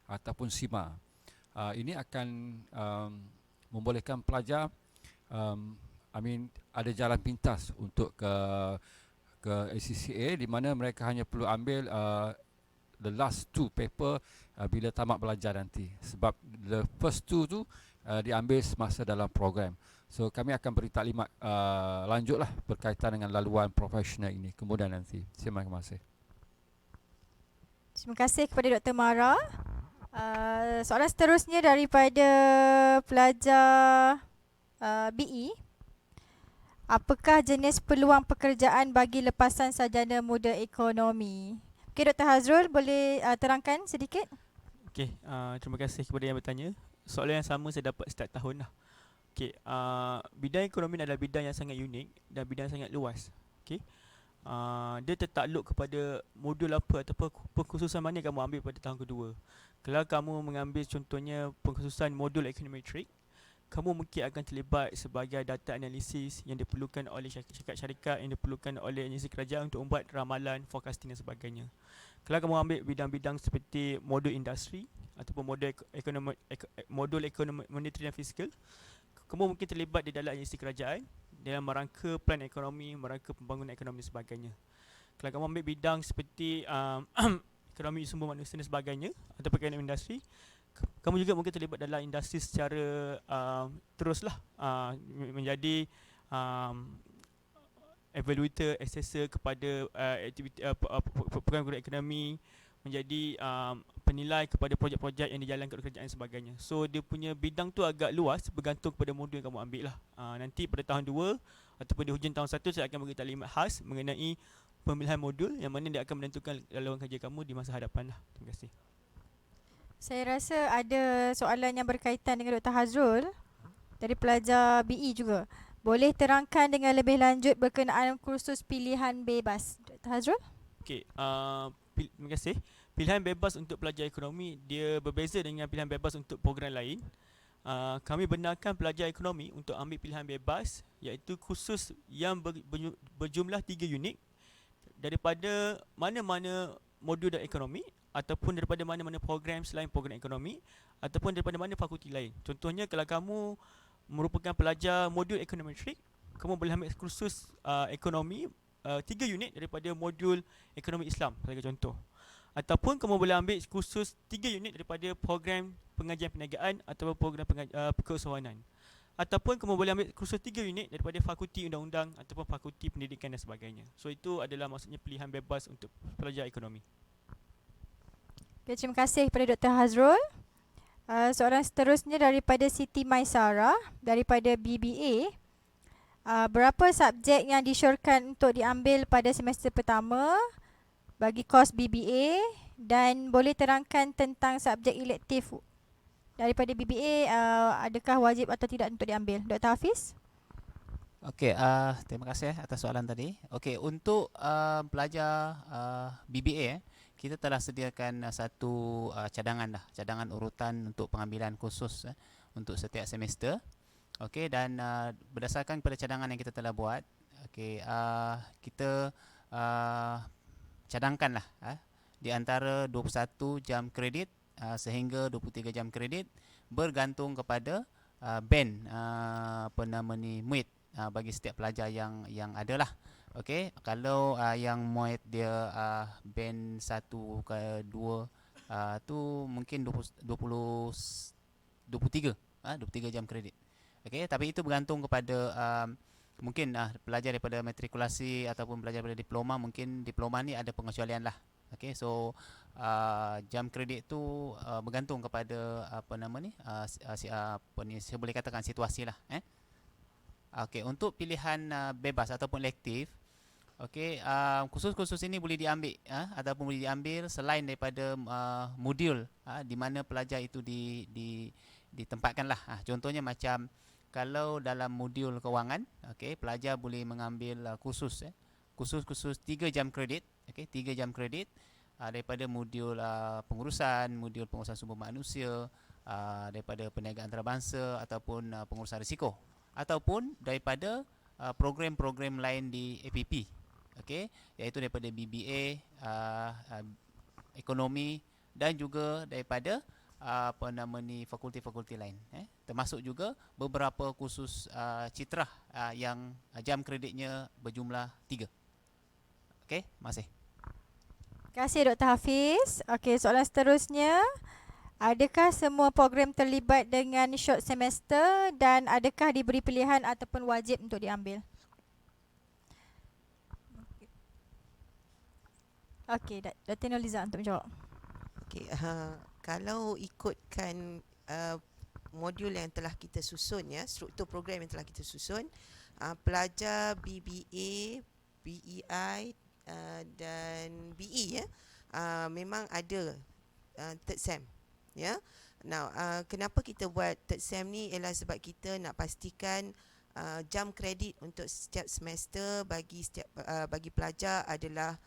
Speaker 24: ataupun SIMA. Ini akan membolehkan pelajar ada jalan pintas untuk ke ACCA, di mana mereka hanya perlu ambil the last 2 paper bila tamat belajar nanti, sebab the first 2 tu diambil semasa dalam program. So kami akan beri taklimat lanjutlah berkaitan dengan laluan profesional ini kemudian nanti. Terima kasih.
Speaker 4: Terima kasih kepada Dr. Mara. Soalan seterusnya daripada pelajar BE. Apakah jenis peluang pekerjaan bagi lepasan sarjana muda ekonomi? Okey, Dr. Hazrul, boleh terangkan sedikit?
Speaker 5: Okey, terima kasih kepada yang bertanya. Soalan yang sama saya dapat setiap tahun lah. Okey, bidang ekonomi adalah bidang yang sangat unik dan bidang yang sangat luas. Okey, dia tertakluk kepada modul apa ataupun pengkhususan mana yang kamu ambil pada tahun kedua. Kalau kamu mengambil contohnya pengkhususan modul ekonometrik, kamu mungkin akan terlibat sebagai data analisis yang diperlukan oleh syarikat-syarikat, yang diperlukan oleh agensi kerajaan untuk membuat ramalan, forecasting dan sebagainya. Kalau kamu ambil bidang-bidang seperti modul industri ataupun modul ekonomi monetary dan fiskal, kamu mungkin terlibat di dalam agensi kerajaan dalam merangka plan ekonomi, merangka pembangunan ekonomi dan sebagainya. Kalau kamu ambil bidang seperti ekonomi sumber manusia dan sebagainya ataupun ekonomi industri, kamu juga mungkin terlibat dalam industri secara teruslah menjadi evaluator, assessor kepada aktiviti program ekonomi, menjadi penilai kepada projek-projek yang dijalankan oleh kerajaan dan sebagainya. So dia punya bidang tu agak luas bergantung kepada modul yang kamu ambil lah. Nanti pada tahun 2 ataupun di hujung tahun 1 saya akan bagi taklimat khas mengenai pemilihan modul yang mana dia akan menentukan laluan kerja kamu di masa hadapan lah. Terima kasih.
Speaker 4: Saya rasa ada soalan yang berkaitan dengan Dr. Hazrul dari pelajar BE juga. Boleh terangkan dengan lebih lanjut berkenaan kursus pilihan bebas, Dr. Hazrul?
Speaker 5: Okey, terima kasih. Pilihan bebas untuk pelajar ekonomi dia berbeza dengan pilihan bebas untuk program lain. Kami benarkan pelajar ekonomi untuk ambil pilihan bebas, iaitu kursus yang berjumlah 3 unit daripada mana-mana modul dan ekonomi, ataupun daripada mana-mana program selain program ekonomi, ataupun daripada mana fakulti lain. Contohnya kalau kamu merupakan pelajar modul ekonometrik, kamu boleh ambil kursus ekonomi 3 unit daripada modul ekonomi Islam sebagai contoh. Ataupun kamu boleh ambil kursus 3 unit daripada program pengajian perniagaan ataupun program keusahawanan. Ataupun kamu boleh ambil kursus 3 unit daripada fakulti undang-undang ataupun fakulti pendidikan dan sebagainya. So itu adalah maksudnya pilihan bebas untuk pelajar ekonomi.
Speaker 4: Okay, terima kasih kepada Dr. Hazrul. Soalan seterusnya daripada Siti Maisara daripada BBA. Berapa subjek yang disyorkan untuk diambil pada semester pertama bagi kos BBA, dan boleh terangkan tentang subjek elektif daripada BBA, adakah wajib atau tidak untuk diambil? Dr. Hafiz?
Speaker 6: Okey, terima kasih atas soalan tadi. Okey, untuk pelajar BBA, kita telah sediakan satu cadangan urutan untuk pengambilan khusus untuk setiap semester. Okey, dan berdasarkan pada cadangan yang kita telah buat, okey, kita cadangkanlah di antara 21 jam kredit sehingga 23 jam kredit, bergantung kepada band muid bagi setiap pelajar yang ada lah. Okey, kalau yang muid dia band 1 ke 2 tu mungkin 23 jam kredit. Okey, tapi itu bergantung kepada mungkin pelajar daripada matrikulasi ataupun pelajar daripada diploma, mungkin diploma ni ada pengecualian lah. Okey, so jam kredit tu bergantung kepada saya boleh katakan situasi lah. Okey, untuk pilihan bebas ataupun elektif, okey, kursus-kursus ini boleh diambil ataupun boleh diambil selain daripada modul di mana pelajar itu ditempatkan lah. Contohnya macam kalau dalam modul kewangan, okey, pelajar boleh mengambil kursus 3 jam kredit, okey, 3 jam kredit daripada modul pengurusan sumber manusia, daripada perniagaan antarabangsa ataupun pengurusan risiko, ataupun daripada program-program lain di APP, okey, iaitu daripada BBA, ekonomi, dan juga daripada fakulti-fakulti lain, termasuk juga beberapa kursus citrah yang jam kreditnya berjumlah 3. Okey, masih.
Speaker 4: Terima kasih Dr. Hafiz. Okey, soalan seterusnya, adakah semua program terlibat dengan short semester dan adakah diberi pilihan ataupun wajib untuk diambil? Okey, Dr. Noliza untuk menjawab.
Speaker 3: Okey, kalau ikutkan modul yang telah kita susun, ya, struktur program yang telah kita susun, pelajar BBA, BEI dan BE, ya, memang ada third sem, ya. Now, kenapa kita buat third sem ni ialah sebab kita nak pastikan jam kredit untuk setiap semester bagi pelajar adalah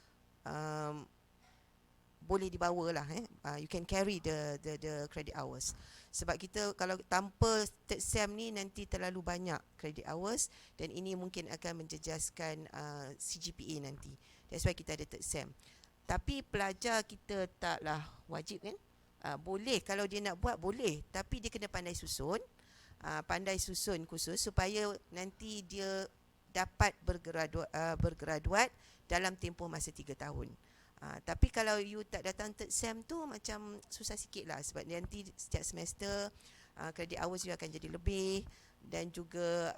Speaker 3: boleh dibawa lah, you can carry the credit hours. Sebab kita kalau tanpa third sem ni nanti terlalu banyak credit hours dan ini mungkin akan menjejaskan CGPA nanti. That's why kita ada third sem. Tapi pelajar kita taklah wajib, kan? Boleh, kalau dia nak buat boleh, tapi dia kena pandai susun khusus supaya nanti dia dapat bergraduat dalam tempoh masa 3 tahun. Tapi kalau you tak datang third sem tu macam susah sikit lah, sebab nanti setiap semester credit hours you akan jadi lebih, dan juga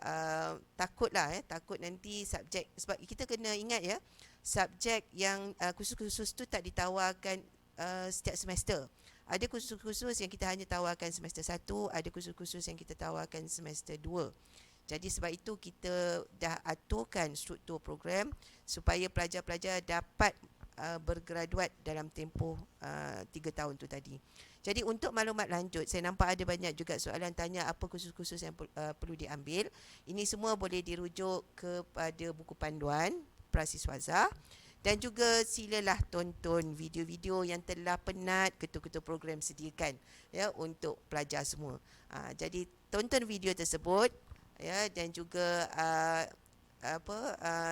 Speaker 3: takut nanti subjek, sebab kita kena ingat, ya, subjek yang khusus-khusus tu tak ditawarkan setiap semester. Ada khusus-khusus yang kita hanya tawarkan semester 1, ada khusus-khusus yang kita tawarkan semester 2. Jadi sebab itu kita dah aturkan struktur program supaya pelajar-pelajar dapat bergraduat dalam tempoh 3 tahun tu tadi. Jadi untuk maklumat lanjut, saya nampak ada banyak juga soalan tanya apa khusus-khusus yang perlu diambil. Ini semua boleh dirujuk kepada buku panduan Prasiswaza, dan juga silalah tonton video-video yang telah penat ketua-ketua program sediakan, ya, untuk pelajar semua. Jadi tonton video tersebut, ya, dan juga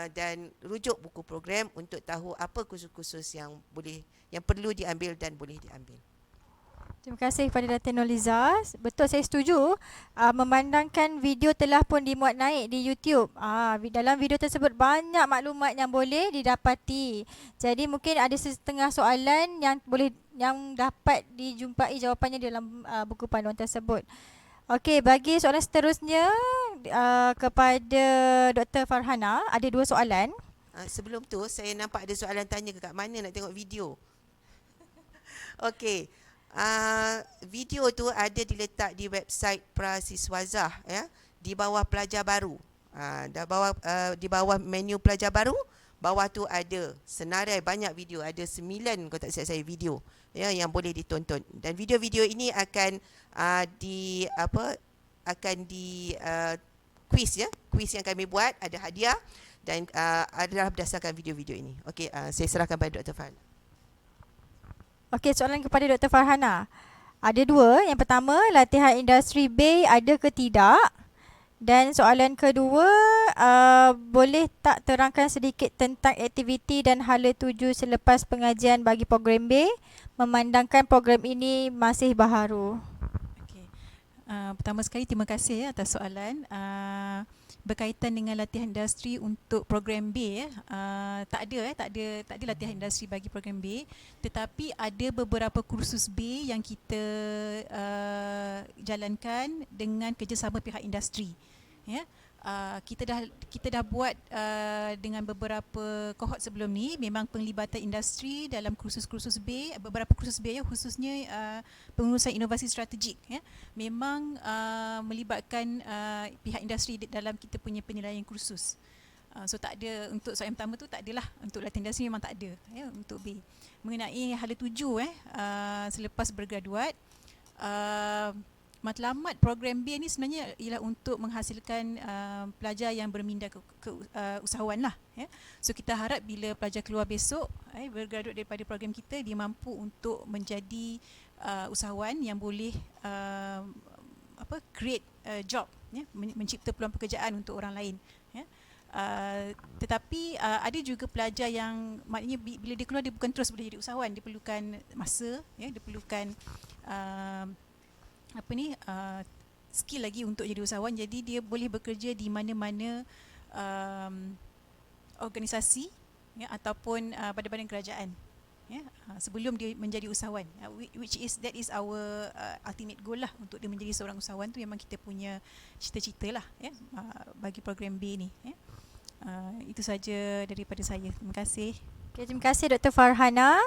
Speaker 3: dan rujuk buku program untuk tahu apa khusus-khusus yang perlu diambil dan boleh diambil.
Speaker 4: Terima kasih kepada Datin Noliza. Betul, saya setuju. Memandangkan video telah pun dimuat naik di YouTube. Dalam video tersebut banyak maklumat yang boleh didapati. Jadi mungkin ada setengah soalan yang dapat dijumpai jawapannya dalam buku panduan tersebut. Okey, bagi soalan seterusnya kepada Dr. Farhana, ada 2 soalan.
Speaker 3: Sebelum tu saya nampak ada soalan tanya kat mana nak tengok video. Okey. Video tu ada diletak di website Prasiswaza, ya, di bawah pelajar baru. Di bawah menu pelajar baru, bawah tu ada senarai banyak video, ada 9 kalau tak silap saya video, ya, yang boleh ditonton. Dan video-video ini akan quiz, ya, quiz yang kami buat, ada hadiah dan adalah berdasarkan video-video ini. Okey, saya serahkan pada Dr. Farhana.
Speaker 4: Okey, soalan kepada Dr. Farhana. Ada 2. Yang pertama, latihan industri Bay ada ke tidak? Dan soalan kedua, boleh tak terangkan sedikit tentang aktiviti dan hala tuju selepas pengajian bagi program B, memandangkan program ini masih baharu?
Speaker 7: Okey. Pertama sekali terima kasih atas soalan. Berkaitan dengan latihan industri untuk program B, tak ada latihan industri bagi program B, tetapi ada beberapa kursus B yang kita jalankan dengan kerjasama pihak industri. Ya. Kita dah buat dengan beberapa kohort sebelum ni, memang penglibatan industri dalam kursus-kursus B, beberapa kursus B khususnya pengurusan inovasi strategik, ya, memang melibatkan pihak industri dalam kita punya penilaian kursus. So tak ada, untuk soalan pertama tu tak adalah, untuk latihan industri memang tak ada, ya, untuk B. Mengenai hala tuju selepas bergraduat, matlamat program B ni sebenarnya ialah untuk menghasilkan pelajar yang berminda ke usahawan lah, ya. So kita harap bila pelajar keluar besok bergraduat daripada program kita, dia mampu untuk menjadi usahawan yang boleh create job, ya, mencipta peluang pekerjaan untuk orang lain, ya. Tetapi ada juga pelajar yang maknanya bila dia keluar, dia bukan terus boleh jadi usahawan, dia perlukan masa, ya, dia perlukan skill lagi untuk jadi usahawan. Jadi dia boleh bekerja di mana-mana organisasi, ya, ataupun badan-badan kerajaan, ya, sebelum dia menjadi usahawan, that is our ultimate goal lah. Untuk dia menjadi seorang usahawan tu memang kita punya cita-cita lah, ya, bagi program B ni, ya. Itu saja daripada saya. Terima kasih.
Speaker 4: Okay, terima kasih Dr. Farhana.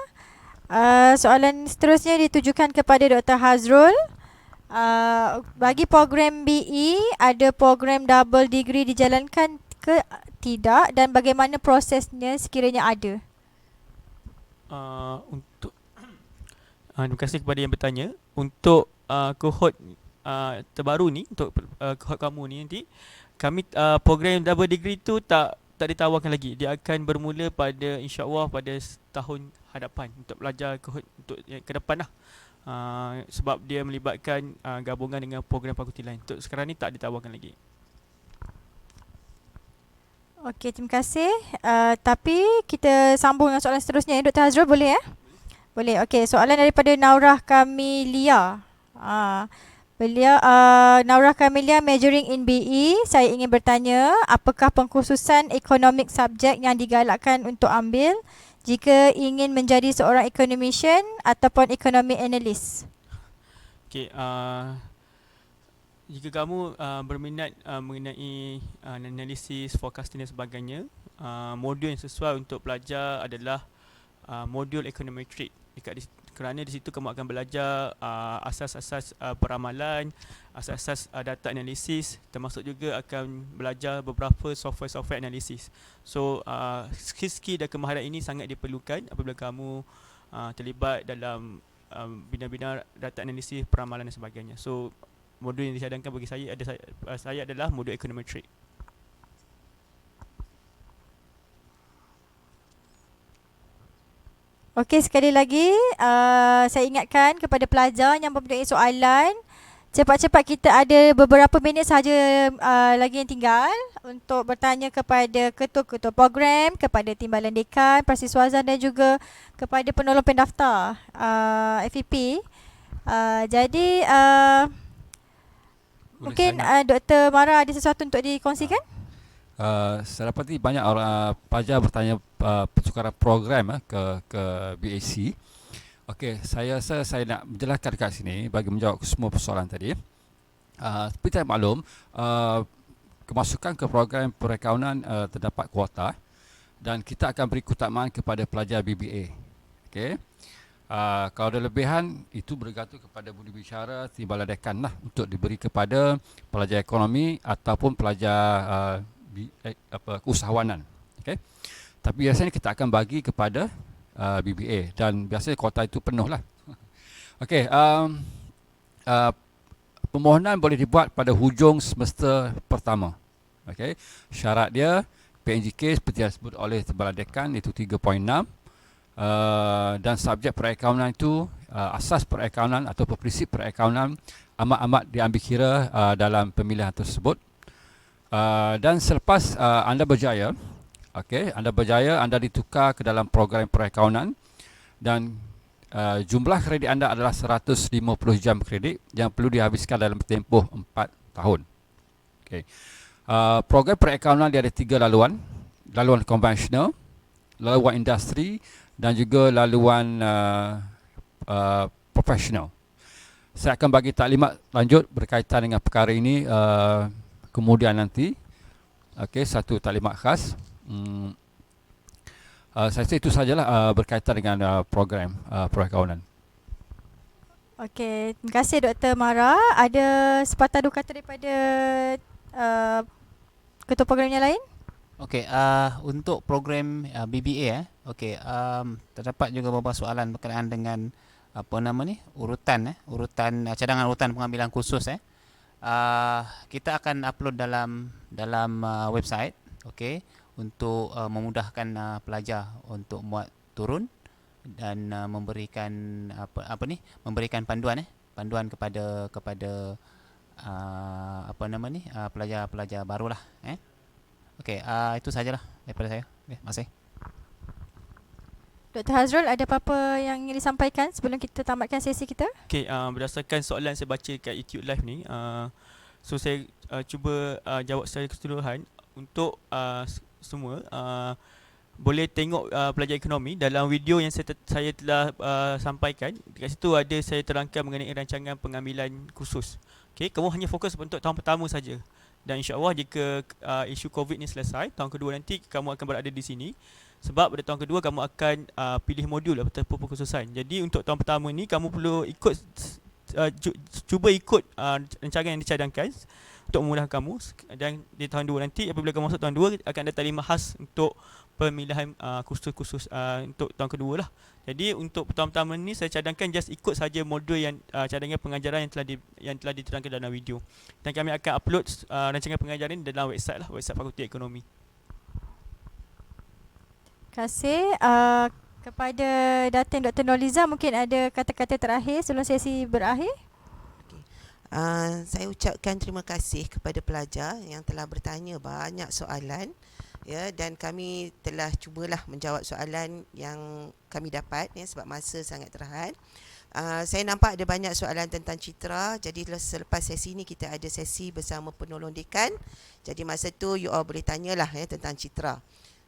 Speaker 4: Soalan seterusnya ditujukan kepada Dr. Hazrul. Bagi program BE, ada program double degree dijalankan ke tidak, dan bagaimana prosesnya sekiranya ada?
Speaker 5: Untuk terima kasih kepada yang bertanya. Untuk kohort terbaru ni, untuk kohort kamu ni nanti, kami program double degree tu tak ditawarkan lagi. Dia akan bermula pada, insya-Allah, pada tahun hadapan untuk pelajar kohort untuk yang ke depan lah. Sebab dia melibatkan gabungan dengan program fakulti lain. Untuk sekarang ni tak ditawarkan lagi.
Speaker 4: Okey, terima kasih. Tapi kita sambung dengan soalan seterusnya, ya, Dr. Hazrul, boleh, ya? Boleh. Okey, soalan daripada Naurah Kamilia. Naurah Kamilia, majoring in BE. Saya ingin bertanya, apakah pengkhususan economic subject yang digalakkan untuk ambil jika ingin menjadi seorang economician ataupun economic analyst?
Speaker 5: Okey, jika kamu berminat mengenai analisis, forecasting dan sebagainya, modul yang sesuai untuk pelajar adalah modul econometric. Kerana di situ kamu akan belajar asas-asas peramalan, asas-asas data analisis, termasuk juga akan belajar beberapa software analisis. So skill dan kemahiran ini sangat diperlukan apabila kamu terlibat dalam bidang-bidang data analisis, peramalan dan sebagainya. So modul yang disadangkan bagi saya adalah modul econometric.
Speaker 4: Okey, sekali lagi saya ingatkan kepada pelajar yang mempunyai soalan, cepat-cepat, kita ada beberapa minit sahaja lagi yang tinggal untuk bertanya kepada ketua-ketua program, kepada timbalan dekan, Prasiswazan dan juga kepada penolong pendaftar FEP. Jadi mungkin Dr. Mara ada sesuatu untuk dikongsikan?
Speaker 24: Saya dapati banyak orang pelajar bertanya pertukaran program ke BAC. Okey, saya nak menjelaskan dekat sini bagi menjawab semua persoalan tadi. Seperti yang maklum, kemasukan ke program perakaunan terdapat kuota dan kita akan beri keutamaan kepada pelajar BBA. Okey. Kalau ada lebihan, itu bergantung kepada budi bicara timbalan dekan lah untuk diberi kepada pelajar ekonomi ataupun pelajar keusahawanan. Okay. Tapi biasanya kita akan bagi kepada BBA dan biasanya kuota itu penuh lah. Okey, permohonan boleh dibuat pada hujung semester pertama. Okey, syarat dia PNGK seperti yang disebut oleh timbalan dekan itu 3.6. Dan subjek perakaunan itu asas perakaunan atau prinsip perakaunan amat-amat diambil kira dalam pemilihan tersebut. Dan selepas anda berjaya, anda ditukar ke dalam program perakaunan dan jumlah kredit anda adalah 150 jam kredit yang perlu dihabiskan dalam tempoh 4 tahun. Okay. Program perakaunan dia ada 3 laluan. Laluan konvensional, laluan industri dan juga laluan profesional. Saya akan bagi taklimat lanjut berkaitan dengan perkara ini kemudian nanti. Okey, satu taklimat khas. Saya rasa itu sajalah berkaitan dengan program perakaunan.
Speaker 4: Okey, terima kasih Dr. Mara. Ada sepatah dua kata daripada ketua program yang lain?
Speaker 6: Okey, untuk program BBA terdapat juga beberapa soalan berkenaan dengan urutan cadangan urutan pengambilan khusus kita akan upload dalam website untuk memudahkan pelajar untuk muat turun dan memberikan memberikan panduan kepada pelajar-pelajar barulah Okey, itu sajalah daripada saya. Terima kasih.
Speaker 4: Dr. Hazrul, ada apa-apa yang ingin disampaikan sebelum kita tamatkan sesi kita?
Speaker 5: Okey, berdasarkan soalan saya baca kat YouTube Live ni, so saya cuba jawab secara keseluruhan untuk semua. Boleh tengok pelajar ekonomi dalam video yang saya telah sampaikan. Dekat situ ada saya terangkan mengenai rancangan pengambilan khusus. Okey, kamu hanya fokus untuk tahun pertama saja. Dan insya-Allah jika isu COVID ni selesai, tahun kedua nanti kamu akan berada di sini. Sebab pada tahun kedua kamu akan pilih modul atau perkhususan. Jadi untuk tahun pertama ni kamu perlu ikut cuba ikut rancangan yang dicadangkan untuk memudahkan kamu. Dan di tahun 2 nanti apabila kamu masuk tahun 2 akan ada taklimat khas untuk pemilihan khusus untuk tahun kedua lah. Jadi untuk tahun pertama ni saya cadangkan just ikut saja modul yang cadangan pengajaran yang telah diterangkan dalam video. Dan kami akan upload rancangan pengajaran dalam website lah, website Fakulti Ekonomi.
Speaker 4: Terima kasih. Kepada Datin Dr. Noliza, mungkin ada kata-kata terakhir sebelum sesi berakhir?
Speaker 3: Saya ucapkan terima kasih kepada pelajar yang telah bertanya banyak soalan, ya, dan kami telah cubalah menjawab soalan yang kami dapat, ya, sebab masa sangat terhad. Saya nampak ada banyak soalan tentang citra. Jadi selepas sesi ni kita ada sesi bersama penolong dekan. Jadi masa tu you all boleh tanyalah, ya, tentang citra.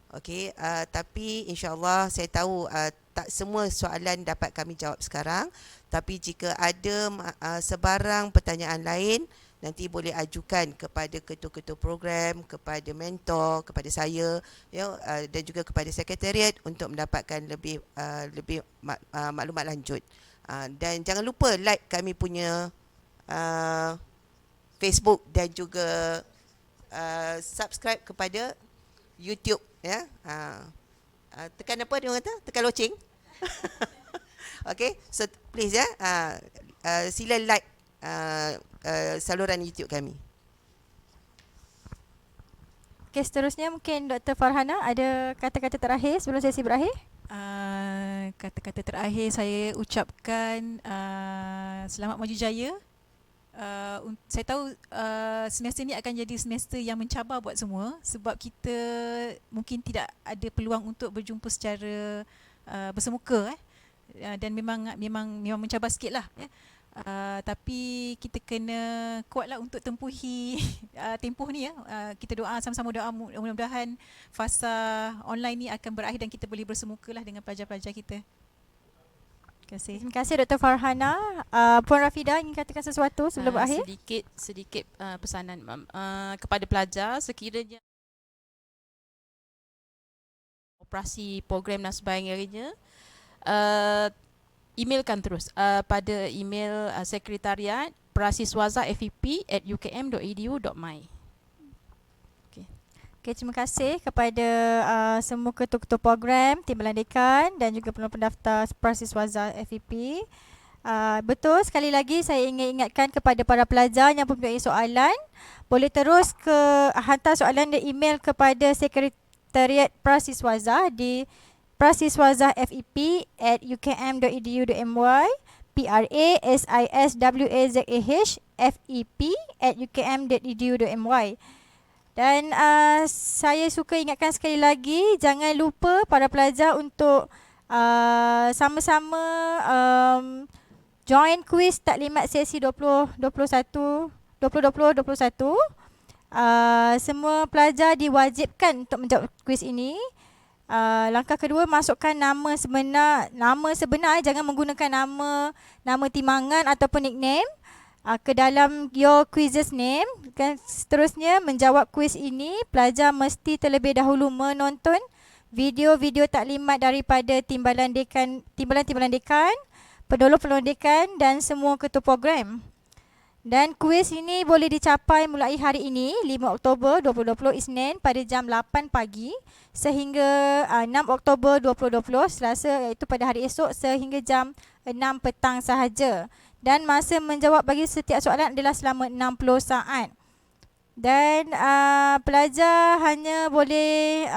Speaker 3: Okey, tapi insya-Allah saya tahu tak semua soalan dapat kami jawab sekarang, tapi jika ada sebarang pertanyaan lain nanti boleh ajukan kepada ketua-ketua program, kepada mentor, kepada saya, ya, dan juga kepada sekretariat untuk mendapatkan lebih maklumat lanjut. Dan jangan lupa like kami punya Facebook dan juga subscribe kepada YouTube, ya. Tekan apa dia orang kata? Tekan loceng. Okay, so please, ya, sila like saluran YouTube kami.
Speaker 4: Okay, seterusnya mungkin Dr. Farhana ada kata-kata terakhir sebelum sesi berakhir?
Speaker 7: Kata-kata terakhir saya ucapkan selamat maju jaya. Saya tahu semester ni akan jadi semester yang mencabar buat semua sebab kita mungkin tidak ada peluang untuk berjumpa secara bersemuka, dan memang mencabar sikitlah, ya. Tapi kita kena kuatlah untuk tempuhi tempoh ni, ya. Kita doa sama-sama, doa mudah-mudahan fasa online ni akan berakhir dan kita boleh bersemukalah dengan pelajar-pelajar kita.
Speaker 4: Terima kasih Dr. Farhana. Puan Rafida ingin katakan sesuatu sebelum berakhir?
Speaker 25: Sedikit pesanan kepada pelajar sekiranya operasi program dan sebagainya, emailkan terus pada email sekretariat prasiswaza@fep@ukm.edu.my.
Speaker 4: Okay, terima kasih kepada semua ketua-ketua program, timbalan dekan dan juga pendaftar Prasiswaza FEP. Betul, sekali lagi saya ingin ingatkan kepada para pelajar yang mempunyai soalan, boleh terus hantar soalan dan email kepada Sekretariat Prasiswaza di prasiswazafep@ukm.edu.my, prasiswazafep@ukm.edu.my. Dan saya suka ingatkan sekali lagi, jangan lupa para pelajar untuk sama-sama join kuis taklimat sesi 2021. Semua pelajar diwajibkan untuk menjawab kuis ini. Langkah kedua, masukkan nama sebenar, jangan menggunakan nama timangan ataupun nickname ke dalam your quizzes name. Dan seterusnya, menjawab kuis ini, pelajar mesti terlebih dahulu menonton video-video taklimat daripada timbalan dekan, penolong dekan dan semua ketua program. Dan kuis ini boleh dicapai mulai hari ini 5 Oktober 2020 Isnin pada jam 8 pagi sehingga 6 Oktober 2020 Selasa, iaitu pada hari esok, sehingga jam 6 petang sahaja. Dan masa menjawab bagi setiap soalan adalah selama 60 saat. Dan pelajar hanya boleh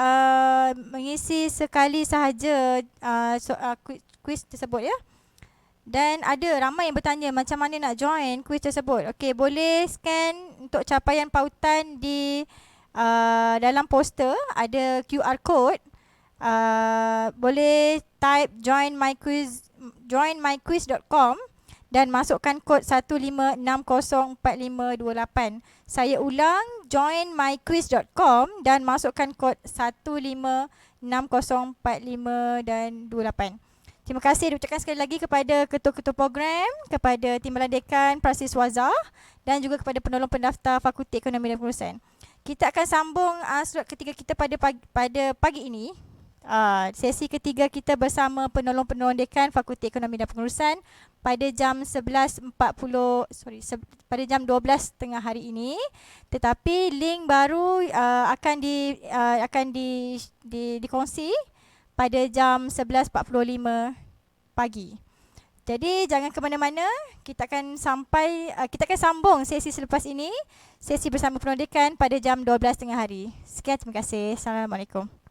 Speaker 4: mengisi sekali sahaja kuis tersebut, ya. Dan ada ramai yang bertanya macam mana nak join kuis tersebut. Okey, boleh scan untuk capaian pautan di dalam poster, ada QR code. Boleh type joinmyquiz.com dan masukkan kod 15604528. Saya ulang, joinmyquiz.com dan masukkan kod 156045 dan 28. Terima kasih diucapkan sekali lagi kepada ketua-ketua program, kepada Timbalan Dekan Prasiswaza dan juga kepada penolong pendaftar Fakulti Ekonomi dan Pengurusan. Kita akan sambung slot ketiga kita pada pagi ini. Sesi ketiga kita bersama penolong-penolong dekan Fakulti Ekonomi dan Pengurusan pada jam 12 tengah hari ini. Tetapi link baru akan dikongsi pada jam 11.45 pagi. Jadi jangan ke mana-mana, kita akan sambung sesi selepas ini, sesi bersama penolong dekan pada jam 12 tengah hari. Sekian, terima kasih. Assalamualaikum.